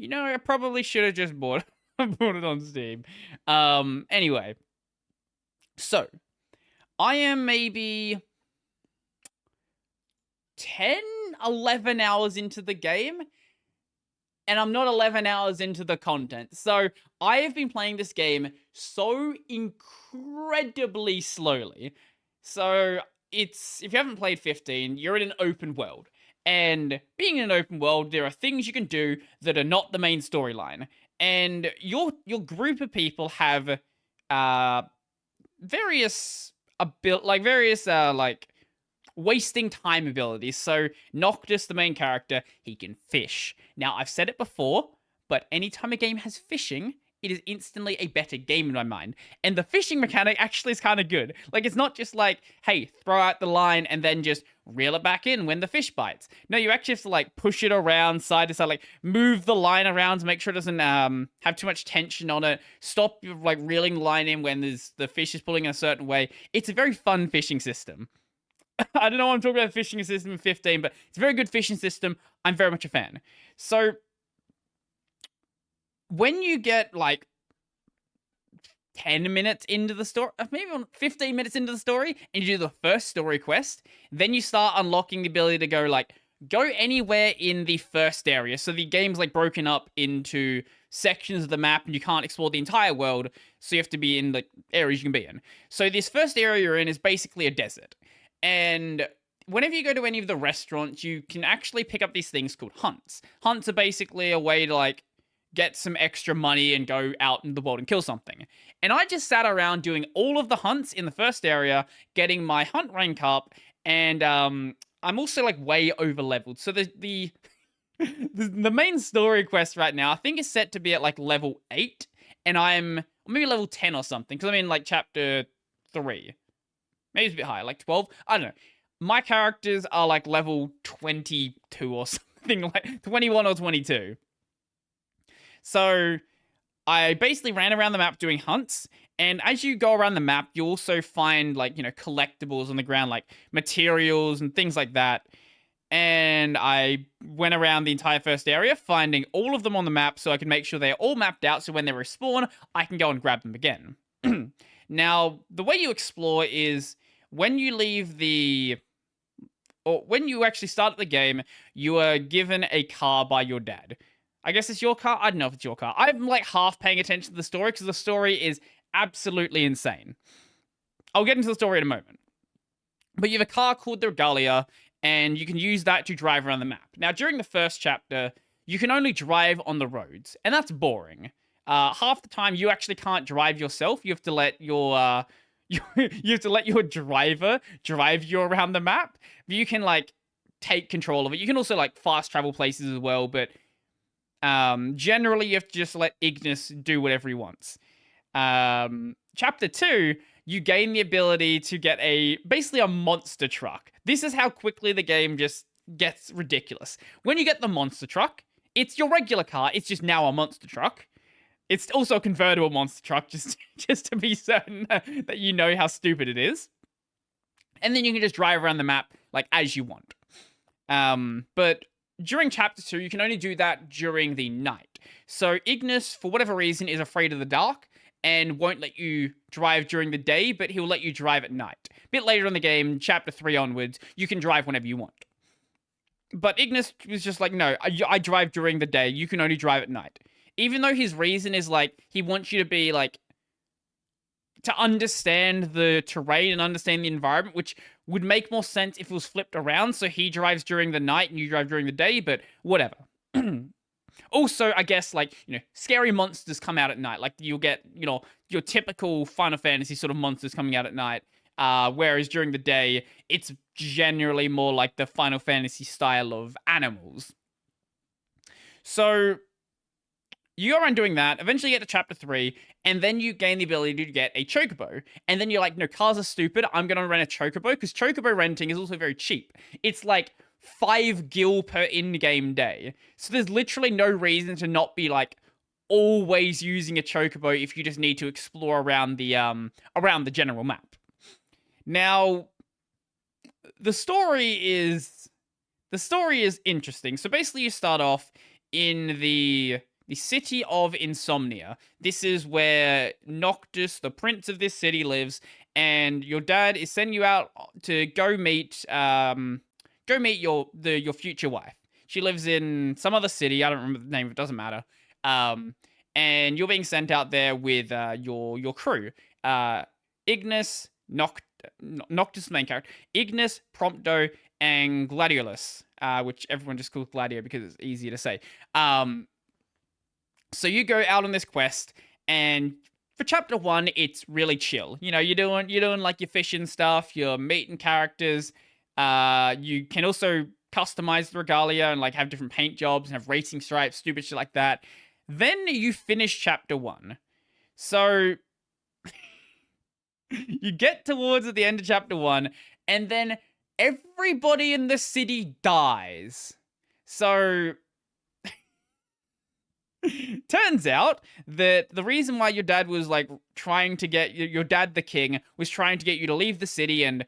I probably should have just bought it on Steam. Anyway, so I am maybe 10, 11 hours into the game, and I'm not 11 hours into the content. So I have been playing this game so incredibly slowly. So if you haven't played 15, you're in an open world. And being in an open world, there are things you can do that are not the main storyline. And your group of people have various wasting time abilities. So Noctis, the main character, he can fish. Now, I've said it before, but anytime a game has fishing, it is instantly a better game in my mind. And the fishing mechanic actually is kind of good. Like, it's not just like, hey, throw out the line and then just reel it back in when the fish bites. No, you actually have to, like, push it around side to side, like, move the line around to make sure it doesn't have too much tension on it. Stop, like, reeling the line in when the fish is pulling in a certain way. It's a very fun fishing system. I don't know why I'm talking about the fishing system in 15, but it's a very good fishing system. I'm very much a fan. So, when you get, like, 10 minutes into the story, maybe 15 minutes into the story, and you do the first story quest, then you start unlocking the ability to go anywhere in the first area. So the game's, like, broken up into sections of the map, and you can't explore the entire world, so you have to be in the areas you can be in. So this first area you're in is basically a desert. And whenever you go to any of the restaurants, you can actually pick up these things called hunts. Hunts are basically a way to like get some extra money and go out in the world and kill something. And I just sat around doing all of the hunts in the first area, getting my hunt rank up, and I'm also like way over leveled. So the main story quest right now, I think, is set to be at like level 8, and I'm maybe level 10 or something, because I'm in like chapter 3. Maybe it's a bit higher, like 12. I don't know. My characters are like level 22 or something, like 21 or 22. So I basically ran around the map doing hunts, and as you go around the map, you also find like, collectibles on the ground, like materials and things like that. And I went around the entire first area, finding all of them on the map so I can make sure they're all mapped out, so when they respawn, I can go and grab them again. Now, the way you explore is when you when you actually start the game, you are given a car by your dad. I guess it's your car. I don't know if it's your car. I'm like half paying attention to the story because the story is absolutely insane. I'll get into the story in a moment. But you have a car called the Regalia, and you can use that to drive around the map. Now, during the first chapter, you can only drive on the roads, and that's boring. Half the time, you actually can't drive yourself. You have to let your you have to let your driver drive you around the map. You can like take control of it. You can also like fast travel places as well, but generally you have to just let Ignis do whatever he wants. Chapter 2, you gain the ability to get basically a monster truck. This is how quickly the game just gets ridiculous. When you get the monster truck, it's your regular car. It's just now a monster truck. It's also a convertible monster truck, just to be certain that you know how stupid it is. And then you can just drive around the map like as you want. But during chapter 2, you can only do that during the night. So Ignis, for whatever reason, is afraid of the dark and won't let you drive during the day, but he'll let you drive at night. A bit later in the game, chapter 3 onwards, you can drive whenever you want. But Ignis was just like, no, I drive during the day. You can only drive at night. Even though his reason is like, he wants you to be like, to understand the terrain and understand the environment, which would make more sense if it was flipped around. So he drives during the night and you drive during the day, but whatever. Also, I guess, like, scary monsters come out at night. Like, you'll get, your typical Final Fantasy sort of monsters coming out at night. Whereas during the day, it's generally more like the Final Fantasy style of animals. So you go around doing that, eventually get to chapter 3, and then you gain the ability to get a chocobo. And then you're like, no, cars are stupid. I'm going to rent a chocobo, because chocobo renting is also very cheap. It's like 5 gil per in-game day. So there's literally no reason to not be like always using a chocobo if you just need to explore around the general map. Now, the story is interesting. So basically you start off in the city of Insomnia. This is where Noctis, the prince of this city, lives, and your dad is sending you out to go meet your future wife. She lives in some other city. I don't remember the name. It doesn't matter. And you're being sent out there with your crew. Ignis, Noctis, main character. Ignis, Prompto, and Gladiolus, which everyone just calls Gladio because it's easier to say. So you go out on this quest, and for chapter 1, it's really chill. You're doing like your fishing stuff, you're meeting characters. You can also customize the regalia and like have different paint jobs and have racing stripes, stupid shit like that. Then you finish chapter 1. So you get towards the end of chapter 1, and then everybody in the city dies. So turns out that the reason why your dad was like trying to get your dad, the king, was trying to get you to leave the city and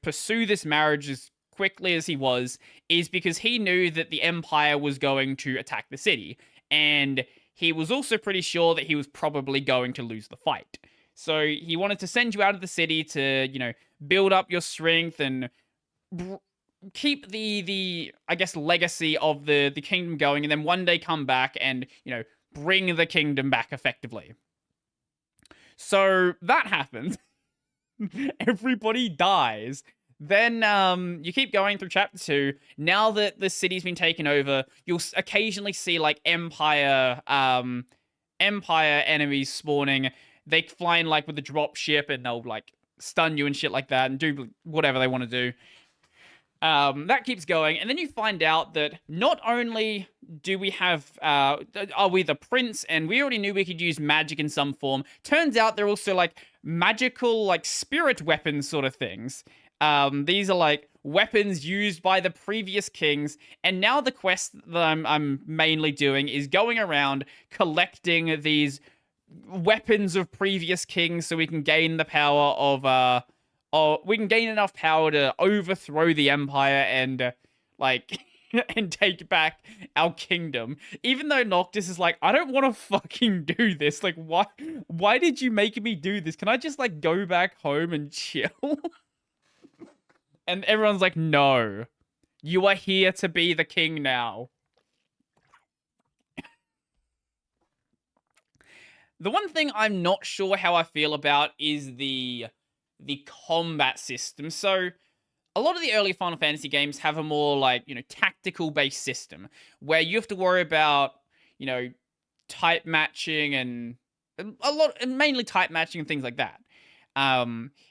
pursue this marriage as quickly as he was, is because he knew that the Empire was going to attack the city, and he was also pretty sure that he was probably going to lose the fight. So he wanted to send you out of the city to, build up your strength and keep the I guess legacy of the kingdom going, and then one day come back and bring the kingdom back effectively. So that happened. Everybody dies. Then you keep going through chapter 2. Now that the city's been taken over, you'll occasionally see like Empire enemies spawning. They fly in like with a drop ship and they'll like stun you and shit like that and do whatever they want to do. That keeps going, and then you find out that not only do we have, are we the prince, and we already knew we could use magic in some form. Turns out they're also like magical, like spirit weapons sort of things. These are like weapons used by the previous kings, and now the quest that I'm mainly doing is going around collecting these weapons of previous kings so we can gain the power of we can gain enough power to overthrow the empire and like and take back our kingdom. Even though Noctis is like, I don't want to fucking do this. Like, why did you make me do this? Can I just like go back home and chill? And everyone's like, no, you are here to be the king now. The one thing I'm not sure how I feel about is the combat system. So a lot of the early Final Fantasy games have a more like, tactical based system where you have to worry about, type matching and mainly type matching and things like that.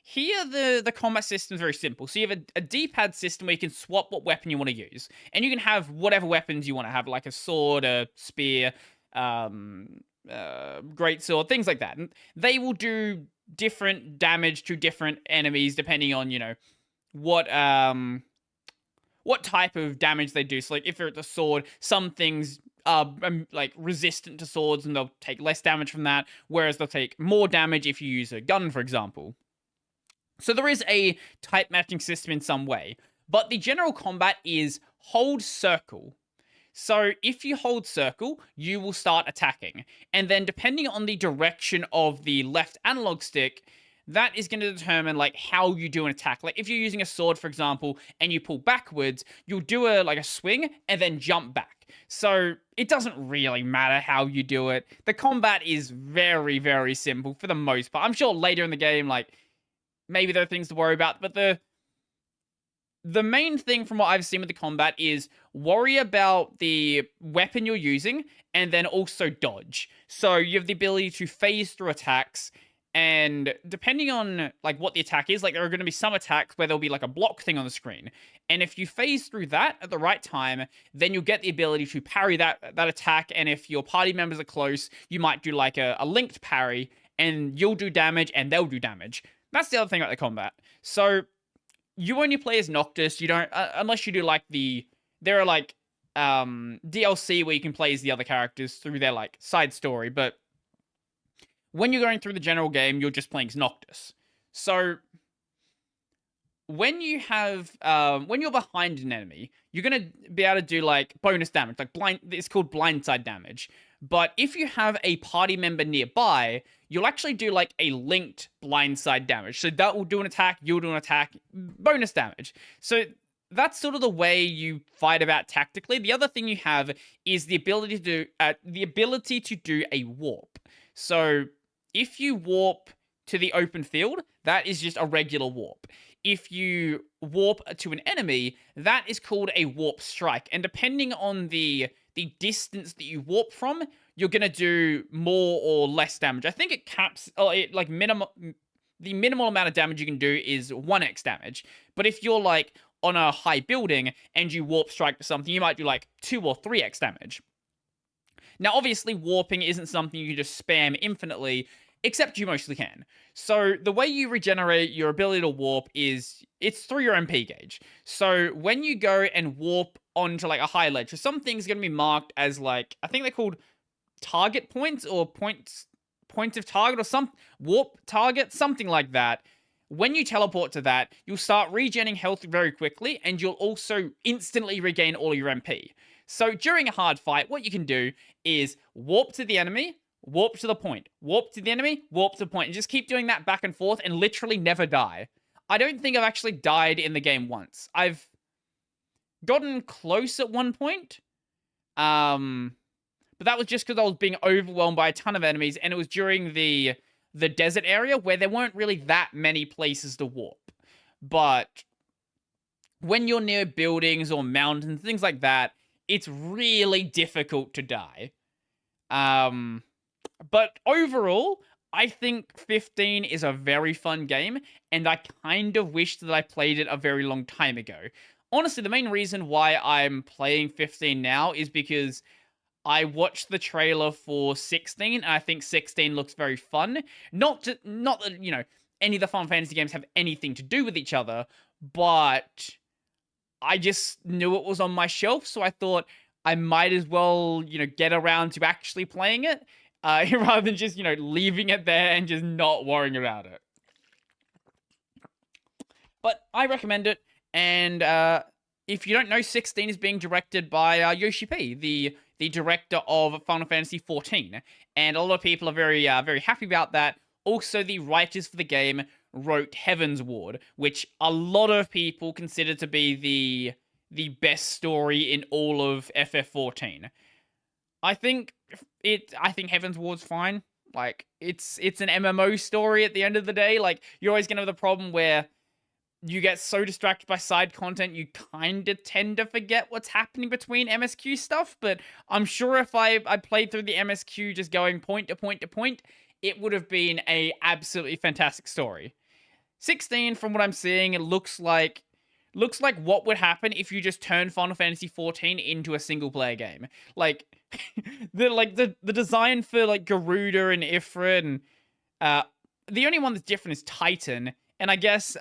Here the combat system is very simple. So you have a D-pad system where you can swap what weapon you want to use, and you can have whatever weapons you want to have, like a sword, a spear, great sword, things like that. And they will do different damage to different enemies depending on what type of damage they do. So like if you're at the sword, some things are like resistant to swords and they'll take less damage from that, whereas they'll take more damage if you use a gun, for example. So there is a type matching system in some way, but the general combat is hold circle. So if you hold circle, you will start attacking. And then depending on the direction of the left analog stick, that is going to determine like how you do an attack. Like if you're using a sword, for example, and you pull backwards, you'll do a swing and then jump back. So it doesn't really matter how you do it. The combat is very, very simple for the most part. I'm sure later in the game, like maybe there are things to worry about, but the main thing from what I've seen with the combat is worry about the weapon you're using and then also dodge. So you have the ability to phase through attacks, and depending on like what the attack is, like there are going to be some attacks where there'll be like a block thing on the screen. And if you phase through that at the right time, then you'll get the ability to parry that attack. And if your party members are close, you might do like a linked parry and you'll do damage and they'll do damage. That's the other thing about the combat. So you only play as Noctis. You don't, unless you do like there are like DLC where you can play as the other characters through their like side story. But when you're going through the general game, you're just playing as Noctis. So when you have when you're behind an enemy, you're gonna be able to do like bonus damage, like it's called blindside damage. But if you have a party member nearby, you'll actually do like a linked blindside damage. So that will do an attack, you'll do an attack, bonus damage. So that's sort of the way you fight about tactically. The other thing you have is the ability to do a warp. So if you warp to the open field, that is just a regular warp. If you warp to an enemy, that is called a warp strike. And depending on the distance that you warp from, you're going to do more or less damage. I think it caps, the minimal amount of damage you can do is 1x damage. But if you're like on a high building and you warp strike to something, you might do like 2 or 3x damage. Now, obviously, warping isn't something you can just spam infinitely, except you mostly can. So the way you regenerate your ability to warp is it's through your MP gauge. So when you go and warp onto like a high ledge, so some things are going to be marked as like, I think they're called target points or points of target or some warp target, something like that. When you teleport to that, you'll start regenerating health very quickly, and you'll also instantly regain all your MP. So during a hard fight, what you can do is warp to the enemy, warp to the point, warp to the enemy, warp to the point, and just keep doing that back and forth and literally never die. I don't think I've actually died in the game once. I've gotten close at one point, but that was just because I was being overwhelmed by a ton of enemies, and it was during the the desert area where there weren't really that many places to warp. But when you're near buildings or mountains, things like that, it's really difficult to die. But overall, I think 15 is a very fun game, and I kind of wish that I played it a very long time ago. Honestly, the main reason why I'm playing 15 now is because I watched the trailer for 16, and I think 16 looks very fun. Not that, any of the Final Fantasy games have anything to do with each other, but I just knew it was on my shelf, so I thought I might as well, get around to actually playing it, rather than just, leaving it there and just not worrying about it. But I recommend it, and if you don't know, 16 is being directed by Yoshi P, the director of Final Fantasy 14, and a lot of people are very happy about that. Also, the writers for the game wrote Heaven's Ward, which a lot of people consider to be the best story in all of FF14. I think Heaven's Ward's fine. Like, it's an MMO story at the end of the day. Like, you're always gonna have the problem where you get so distracted by side content, you kind of tend to forget what's happening between MSQ stuff, but I'm sure if I played through the MSQ just going point to point to point, it would have been a absolutely fantastic story. 16, from what I'm seeing, it looks like what would happen if you just turned Final Fantasy 14 into a single player game. Like the design for like Garuda and Ifrit, and the only one that's different is Titan, and I guess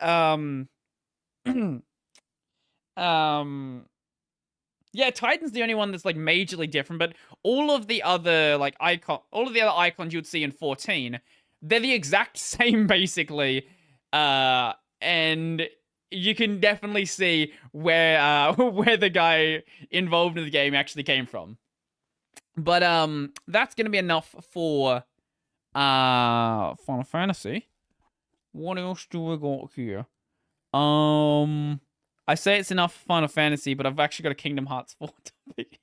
yeah, Titan's the only one that's like majorly different, but all of the other icons you would see in 14, they're the exact same basically. And you can definitely see where where the guy involved in the game actually came from. But that's gonna be enough for Final Fantasy. What else do we got here? I say it's enough for Final Fantasy, but I've actually got a Kingdom Hearts 4 topic.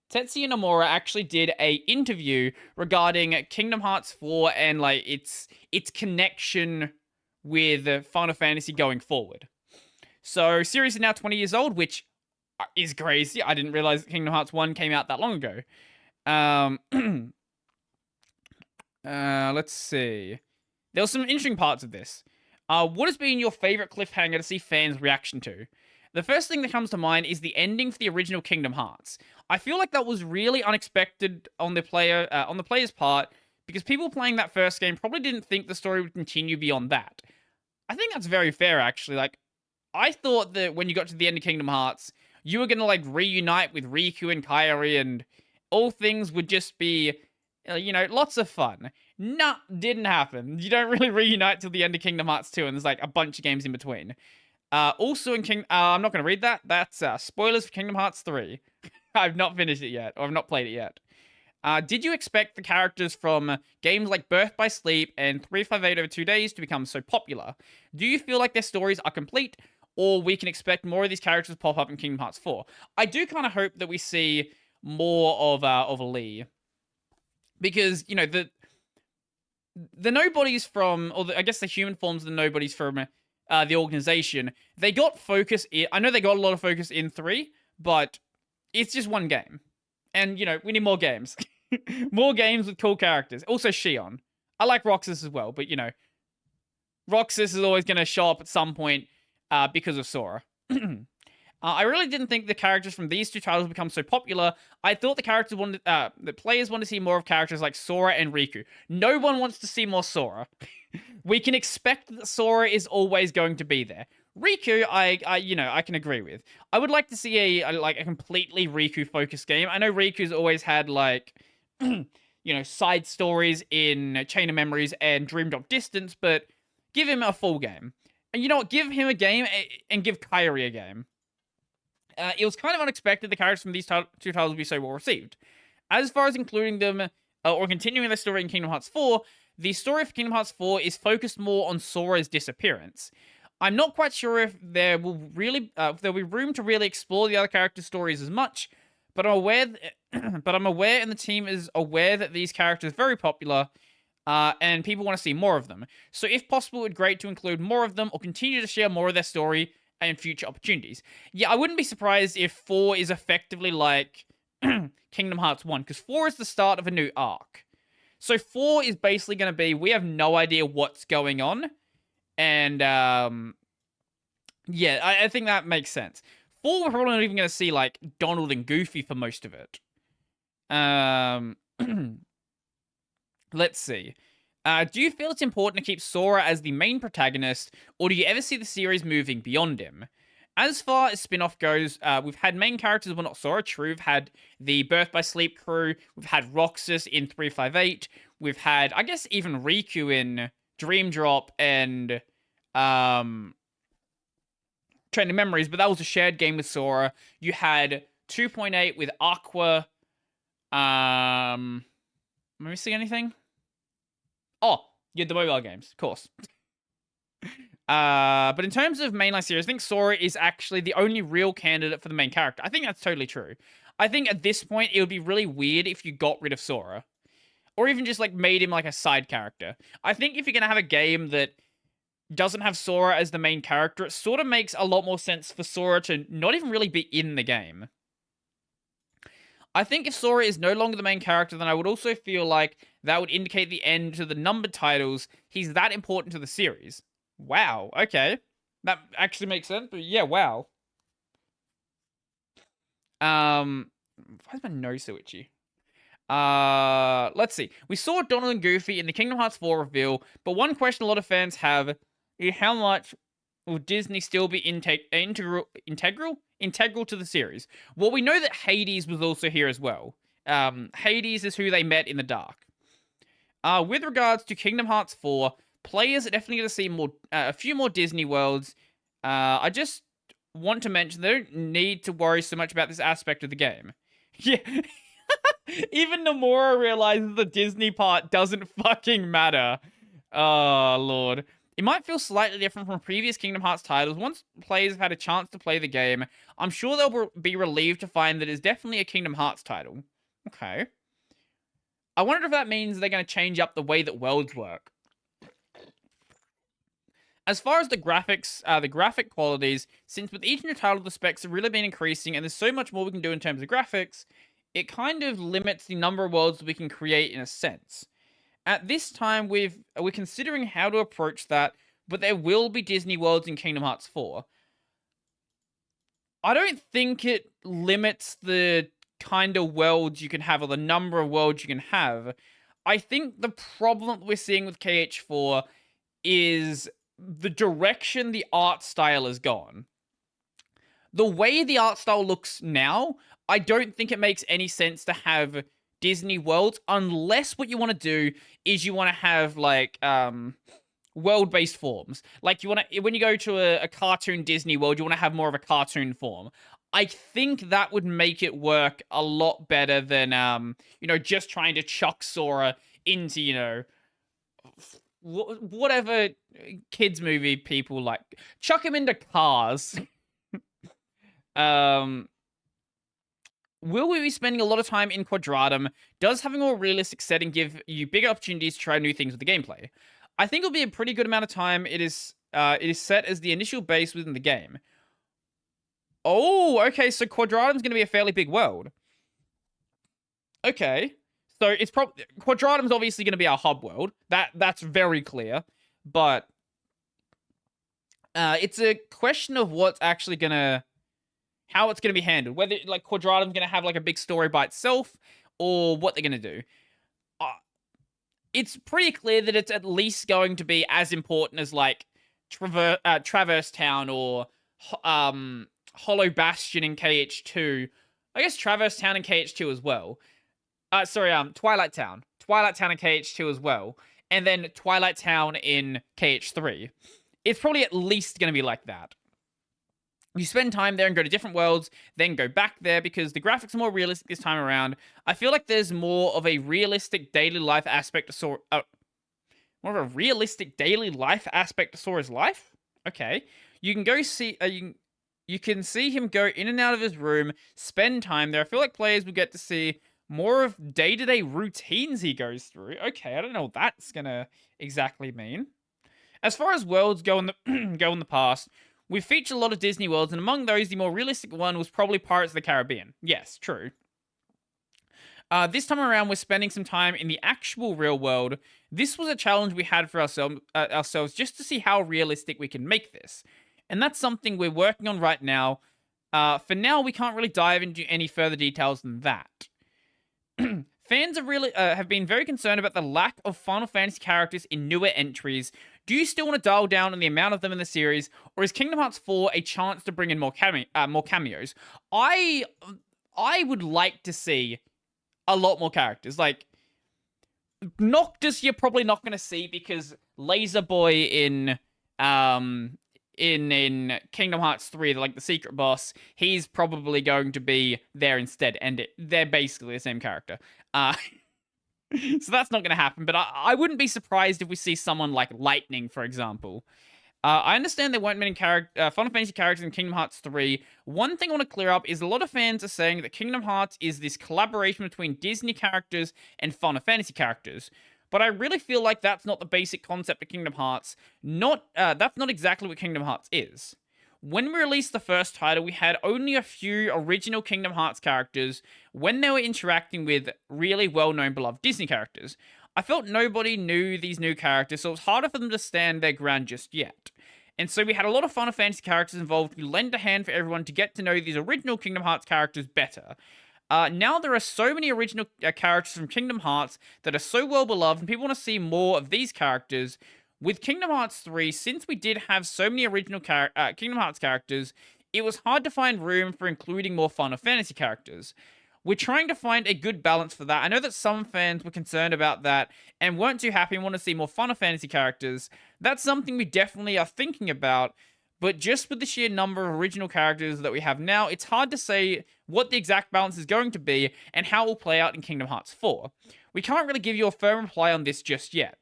Tetsuya Nomura actually did a interview regarding Kingdom Hearts 4 and like its connection with Final Fantasy going forward. So, series is now 20 years old, which is crazy. I didn't realize Kingdom Hearts 1 came out that long ago. Let's see. There were some interesting parts of this. What has been your favorite cliffhanger to see fans' reaction to? The first thing that comes to mind is the ending for the original Kingdom Hearts. I feel like that was really unexpected on the player's part, because people playing that first game probably didn't think the story would continue beyond that. I think that's very fair, actually. Like, I thought that when you got to the end of Kingdom Hearts, you were gonna like reunite with Riku and Kairi, and all things would just be, lots of fun. Nah, didn't happen. You don't really reunite till the end of Kingdom Hearts 2, and there's like a bunch of games in between. Also in I'm not going to read that. That's spoilers for Kingdom Hearts 3. I've not finished it yet, or I've not played it yet. Did you expect the characters from games like Birth by Sleep and 358 Over 2 Days to become so popular? Do you feel like their stories are complete, or we can expect more of these characters to pop up in Kingdom Hearts 4? I do kind of hope that we see more of Lee. Because, the nobodies from, I guess the human forms of the nobodies from the organization, they got focus I know they got a lot of focus in 3, but it's just one game. And, we need more games. More games with cool characters. Also, Shion. I like Roxas as well, but, Roxas is always going to show up at some point because of Sora. I really didn't think the characters from these two titles would become so popular. I thought the players wanted to see more of characters like Sora and Riku. No one wants to see more Sora. We can expect that Sora is always going to be there. Riku, I can agree with. I would like to see a completely Riku-focused game. I know Riku's always had, side stories in Chain of Memories and Dream Drop Distance, but give him a full game. And you know what? Give him a game and give Kairi a game. It was kind of unexpected the characters from these two titles would be so well received. As far as including them or continuing their story in Kingdom Hearts 4, the story of Kingdom Hearts 4 is focused more on Sora's disappearance. I'm not quite sure if there will be room to really explore the other characters' stories as much, but I'm aware, but I'm aware, and the team is aware that these characters are very popular, and people want to see more of them. So, if possible, it'd be great to include more of them or continue to share more of their story and future opportunities. Yeah, I wouldn't be surprised if 4 is effectively like Kingdom Hearts 1, because 4 is the start of a new arc. So 4 is basically going to be, we have no idea what's going on, and yeah, I think that makes sense. 4, we're probably not even going to see like Donald and Goofy for most of it. Let's see. Do you feel it's important to keep Sora as the main protagonist, or do you ever see the series moving beyond him? As far as spin-off goes, we've had main characters, well, not Sora, true. We've had the Birth by Sleep crew. We've had Roxas in 358. We've had, I guess, even Riku in Dream Drop and Trending Memories, but that was a shared game with Sora. You had 2.8 with Aqua. Am I missing anything? Oh, you had the mobile games, of course. But in terms of mainline series, I think Sora is actually the only real candidate for the main character. I think that's totally true. I think at this point, it would be really weird if you got rid of Sora. Or even just, like, made him, like, a side character. I think if you're gonna have a game that doesn't have Sora as the main character, it sort of makes a lot more sense for Sora to not even really be in the game. I think if Sora is no longer the main character, then I would also feel like that would indicate the end to the numbered titles. He's that important to the series. Wow, okay. That actually makes sense, but yeah, wow. Why is my nose so itchy? Let's see. We saw Donald and Goofy in the Kingdom Hearts 4 reveal, but one question a lot of fans have is how much will Disney still be integral to the series? Well, we know that Hades was also here as well. Hades is who they met in the dark. With regards to Kingdom Hearts 4, players are definitely going to see more, a few more Disney worlds. I just want to mention they don't need to worry so much about this aspect of the game. Yeah. Even Nomura realizes the Disney part doesn't fucking matter. Oh, Lord. It might feel slightly different from previous Kingdom Hearts titles. Once players have had a chance to play the game, I'm sure they'll be relieved to find that it's definitely a Kingdom Hearts title. Okay. I wonder if that means they're going to change up the way that worlds work. As far as the graphics, the graphic qualities, since with each new title the specs have really been increasing and there's so much more we can do in terms of graphics, it kind of limits the number of worlds we can create in a sense. At this time, we're considering how to approach that, but there will be Disney worlds in Kingdom Hearts 4. I don't think it limits the kind of worlds you can have or the number of worlds you can have. I think the problem we're seeing with KH4 is the direction the art style has gone. The way the art style looks now, I don't think it makes any sense to have Disney worlds unless what you want to do is you want to have like world-based forms. Like you want to, when you go to a cartoon Disney world, you want to have more of a cartoon form. I think that would make it work a lot better than just trying to chuck Sora into whatever kids movie people like. Chuck him into Cars. Will we be spending a lot of time in Quadratum? Does having a more realistic setting give you bigger opportunities to try new things with the gameplay? I think it'll be a pretty good amount of time. It is set as the initial base within the game. Oh, okay, so Quadratum's going to be a fairly big world. Okay. So it's probably Quadratum's obviously going to be our hub world. That's very clear. But it's a question of what's actually going to how it's going to be handled. Whether, like, Quadratum's going to have, like, a big story by itself, or what they're going to do. It's pretty clear that it's at least going to be as important as, like, Traverse Town or Hollow Bastion in KH2. I guess Traverse Town in KH2 as well. Twilight Town. Twilight Town in KH2 as well. And then Twilight Town in KH3. It's probably at least going to be like that. You spend time there and go to different worlds, then go back there because the graphics are more realistic this time around. I feel like there's more of a realistic daily life aspect to Sora. More of a realistic daily life aspect to Sora's life? Okay. You can go see... You can see him go in and out of his room, spend time there. I feel like players will get to see more of day-to-day routines he goes through. Okay, I don't know what that's gonna exactly mean. As far as worlds go in the go in the past, we've featured a lot of Disney worlds, and among those, the more realistic one was probably Pirates of the Caribbean. Yes, true. This time around, we're spending some time in the actual real world. This was a challenge we had for ourselves just to see how realistic we can make this. And that's something we're working on right now. For now, we can't really dive into any further details than that. Fans have been very concerned about the lack of Final Fantasy characters in newer entries. Do you still want to dial down on the amount of them in the series, or is Kingdom Hearts 4 a chance to bring in more cameos? I would like to see a lot more characters. Like, Noctis, you're probably not going to see because Laser Boy in Kingdom Hearts 3, like the secret boss, he's probably going to be there instead, and they're basically the same character. So that's not going to happen, but I wouldn't be surprised if we see someone like Lightning, for example. I understand there weren't many Final Fantasy characters in Kingdom Hearts 3. One thing I want to clear up is a lot of fans are saying that Kingdom Hearts is this collaboration between Disney characters and Final Fantasy characters. But I really feel like that's not the basic concept of Kingdom Hearts. That's not exactly what Kingdom Hearts is. When we released the first title, we had only a few original Kingdom Hearts characters when they were interacting with really well-known beloved Disney characters. I felt nobody knew these new characters, so it was harder for them to stand their ground just yet. And so we had a lot of Final Fantasy characters involved who lent a hand for everyone to get to know these original Kingdom Hearts characters better. Now there are so many original characters from Kingdom Hearts that are so well beloved, and people want to see more of these characters. With Kingdom Hearts 3, since we did have so many original Kingdom Hearts characters, it was hard to find room for including more Final Fantasy characters. We're trying to find a good balance for that. I know that some fans were concerned about that and weren't too happy and want to see more Final Fantasy characters. That's something we definitely are thinking about, but just with the sheer number of original characters that we have now, it's hard to say what the exact balance is going to be and how it will play out in Kingdom Hearts 4. We can't really give you a firm reply on this just yet.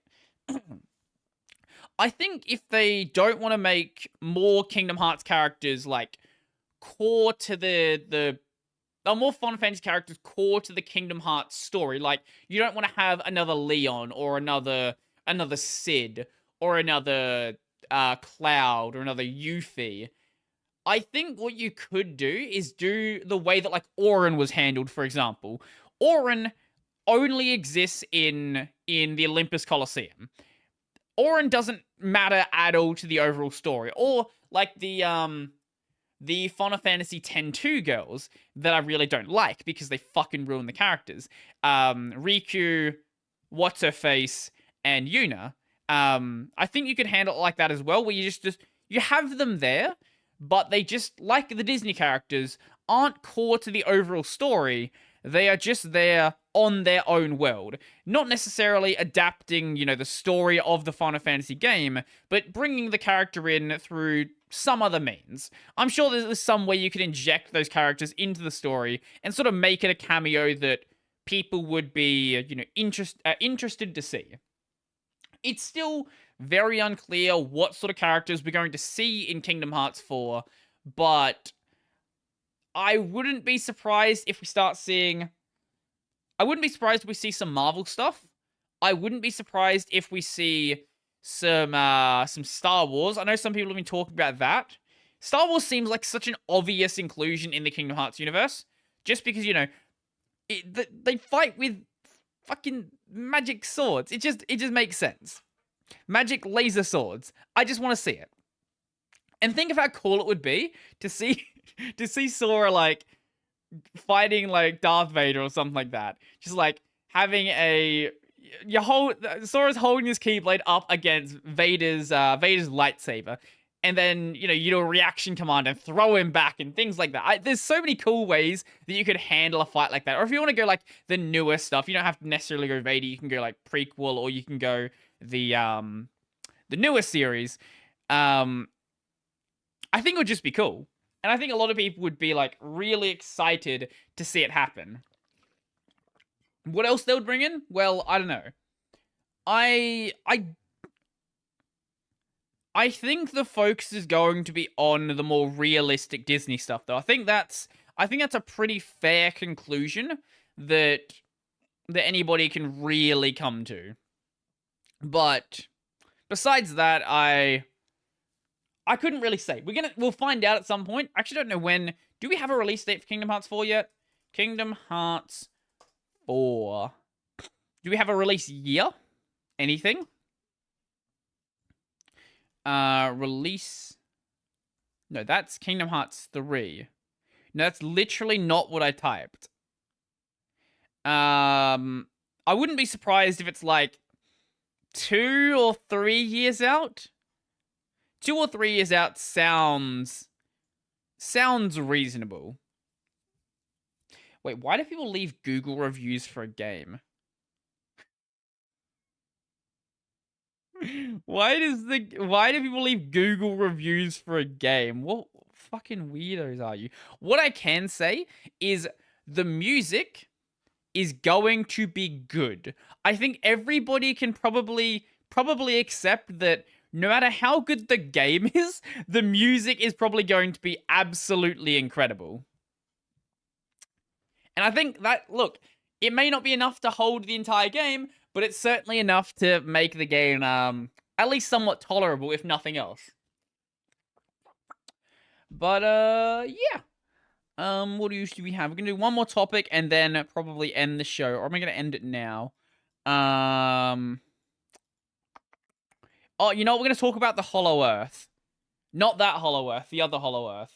I think if they don't want to make more Kingdom Hearts characters like core to the more Final Fantasy characters core to the Kingdom Hearts story, like you don't want to have another Leon or another Sid or another Cloud or another Yuffie. I think what you could do is do the way that like Auron was handled, for example. Auron only exists in the Olympus Coliseum. Auron doesn't matter at all to the overall story. Or like the Final Fantasy X-2 girls that I really don't like because they fucking ruin the characters. Riku, What's-Her-Face, and Yuna. I think you could handle it like that as well, where you just you have them there, but they just, like the Disney characters, aren't core to the overall story. They are just there on their own world. Not necessarily adapting, the story of the Final Fantasy game, but bringing the character in through some other means. I'm sure there's some way you could inject those characters into the story and sort of make it a cameo that people would be, interested to see. It's still very unclear what sort of characters we're going to see in Kingdom Hearts 4, but I wouldn't be surprised if we start seeing... I wouldn't be surprised if we see some Marvel stuff. I wouldn't be surprised if we see some Star Wars. I know some people have been talking about that. Star Wars seems like such an obvious inclusion in the Kingdom Hearts universe. Just because, they fight with fucking magic swords. It just makes sense. Magic laser swords. I just want to see it. And think of how cool it would be to see Sora like fighting like Darth Vader or something like that. Just like having Sora's holding his Keyblade up against Vader's lightsaber. And then, you do a reaction command and throw him back and things like that. There's so many cool ways that you could handle a fight like that. Or if you want to go like the newer stuff, you don't have to necessarily go Vader. You can go like prequel, or you can go the newer series. I think it would just be cool. And I think a lot of people would be like really excited to see it happen. What else they would bring in? Well, I don't know. I I think the focus is going to be on the more realistic Disney stuff, though. I think that's a pretty fair conclusion that anybody can really come to. But besides that, I couldn't really say. We'll find out at some point. I actually don't know when. Do we have a release date for Kingdom Hearts 4 yet? Kingdom Hearts 4. Do we have a release year? Anything? Release. No, that's Kingdom Hearts 3. No, that's literally not what I typed. I wouldn't be surprised if it's like 2 or 3 years out. 2 or 3 years out sounds reasonable. Wait, why do people leave Google reviews for a game? Why do people leave Google reviews for a game? What fucking weirdos are you? What I can say is the music is going to be good. I think everybody can probably accept that no matter how good the game is, the music is probably going to be absolutely incredible. And I think that, look, it may not be enough to hold the entire game, but it's certainly enough to make the game at least somewhat tolerable, if nothing else. But yeah. What else do we have? We're gonna do one more topic and then probably end the show, or am I gonna end it now? Oh, you know what? We're gonna talk about the Holoearth. Not that Holoearth, the other Holoearth.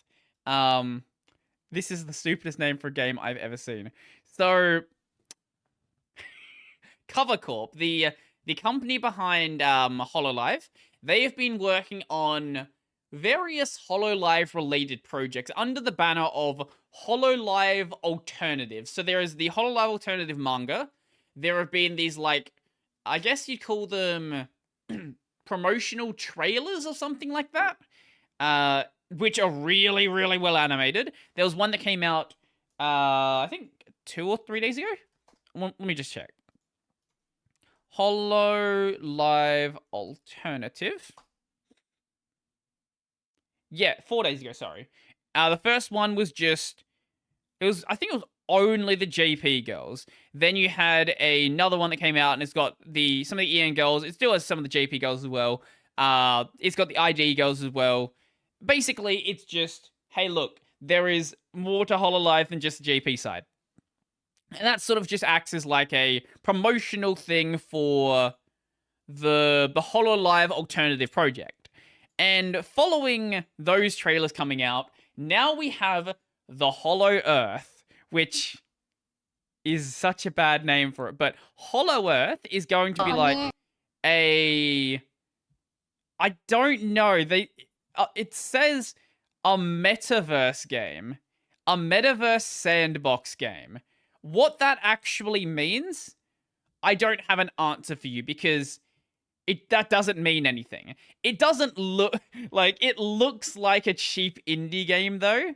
This is the stupidest name for a game I've ever seen. So, Cover Corp, the company behind Hololive, they have been working on various Hololive related projects under the banner of Hololive Alternatives. So there is the Hololive Alternative manga. There have been these, like, I guess you'd call them promotional trailers or something like that, which are really, really well animated. There was one that came out, I think 2 or 3 days ago. Let me just check. Hololive Alternative. Yeah, 4 days ago, sorry. The first one was just, I think it was only the JP girls. Then you had another one that came out and it's got some of the EN girls. It still has some of the JP girls as well. It's got the ID girls as well. Basically, it's just, hey, look, there is more to Hololive than just the JP side. And that sort of just acts as like a promotional thing for the Hololive Alternative project. And following those trailers coming out, now we have the Holoearth, which is such a bad name for it. But Holoearth is going to be like I don't know. It says a metaverse game, a metaverse sandbox game. What that actually means, I don't have an answer for you because that doesn't mean anything. It doesn't look like, it looks like a cheap indie game though.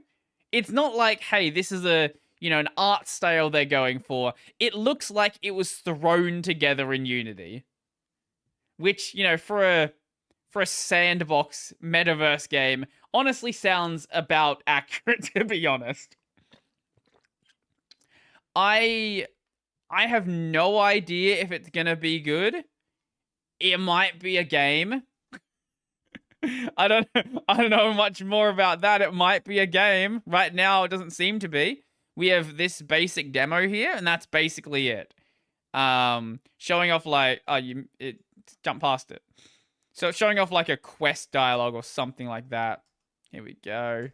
It's not like, hey, this is an art style they're going for. It looks like it was thrown together in Unity. Which, for a sandbox metaverse game, honestly sounds about accurate, to be honest. I have no idea if it's gonna be good. It might be a game. I don't know much more about that. It might be a game. Right now, it doesn't seem to be. We have this basic demo here, and that's basically it. Showing off like, jump past it. So it's showing off like a quest dialogue or something like that. Here we go.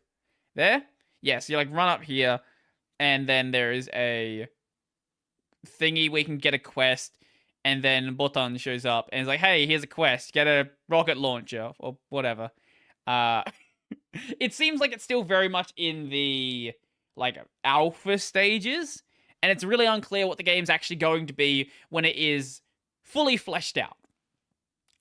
There? Yeah, so you like run up here, and then there is a thingy where you can get a quest, and then Botan shows up, and it's like, hey, here's a quest. Get a rocket launcher, or whatever. It seems like it's still very much in the, like, alpha stages, and it's really unclear what the game's actually going to be when it is fully fleshed out.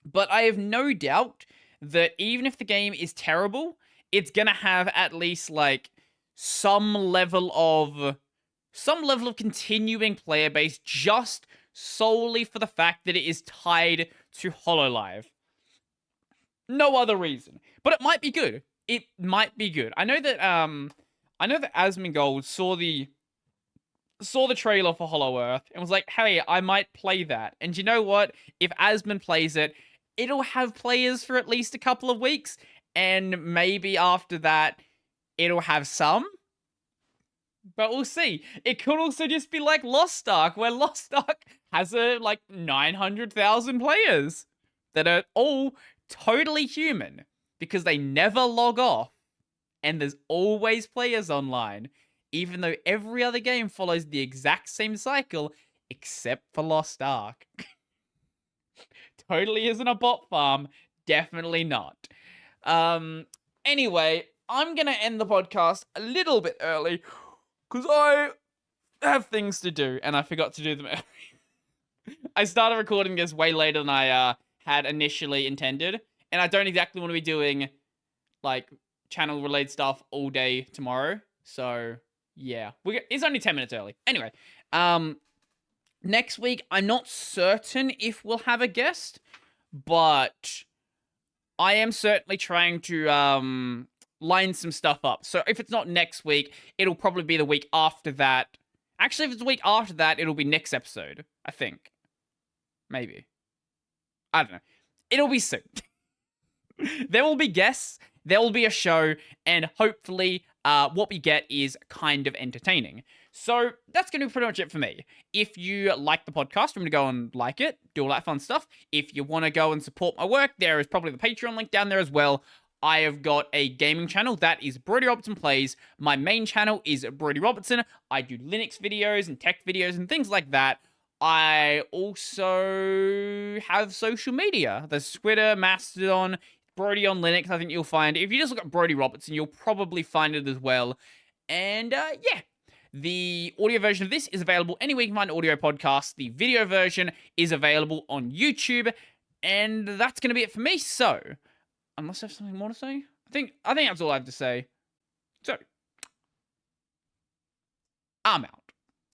But I have no doubt that even if the game is terrible, it's gonna have at least, like, some level of continuing player base just solely for the fact that it is tied to Hololive. No other reason. But it might be good. It might be good. I know that Asmongold saw the trailer for Holoearth and was like, "Hey, I might play that." And you know what? If Asmon plays it, it'll have players for at least a couple of weeks, and maybe after that, it'll have some. But we'll see. It could also just be like Lost Ark, where Lost Ark has like 900,000 players that are all totally human because they never log off and there's always players online, even though every other game follows the exact same cycle except for Lost Ark. Totally isn't a bot farm. Definitely not. Anyway, I'm gonna end the podcast a little bit early because I have things to do and I forgot to do them early. I started recording this way later than I had initially intended, and I don't exactly want to be doing like channel related stuff all day tomorrow. So yeah, it's only 10 minutes early. Anyway, next week I'm not certain if we'll have a guest, but I am certainly trying to line some stuff up. So if it's not next week, it'll probably be the week after that. Actually, if it's the week after that, it'll be next episode, I think. Maybe. I don't know. It'll be soon. There will be guests, there will be a show, and hopefully what we get is kind of entertaining. So that's going to be pretty much it for me. If you like the podcast, I'm going to go and like it, do all that fun stuff. If you want to go and support my work, there is probably the Patreon link down there as well. I have got a gaming channel that is Brody Robertson Plays. My main channel is Brody Robertson. I do Linux videos and tech videos and things like that. I also have social media. There's Twitter, Mastodon, Brody on Linux. I think you'll find it. If you just look at Brody Robertson, you'll probably find it as well. And yeah, the audio version of this is available anywhere you can find audio podcasts. The video version is available on YouTube. And that's going to be it for me. So, unless I have something more to say, I think that's all I have to say. So, I'm out.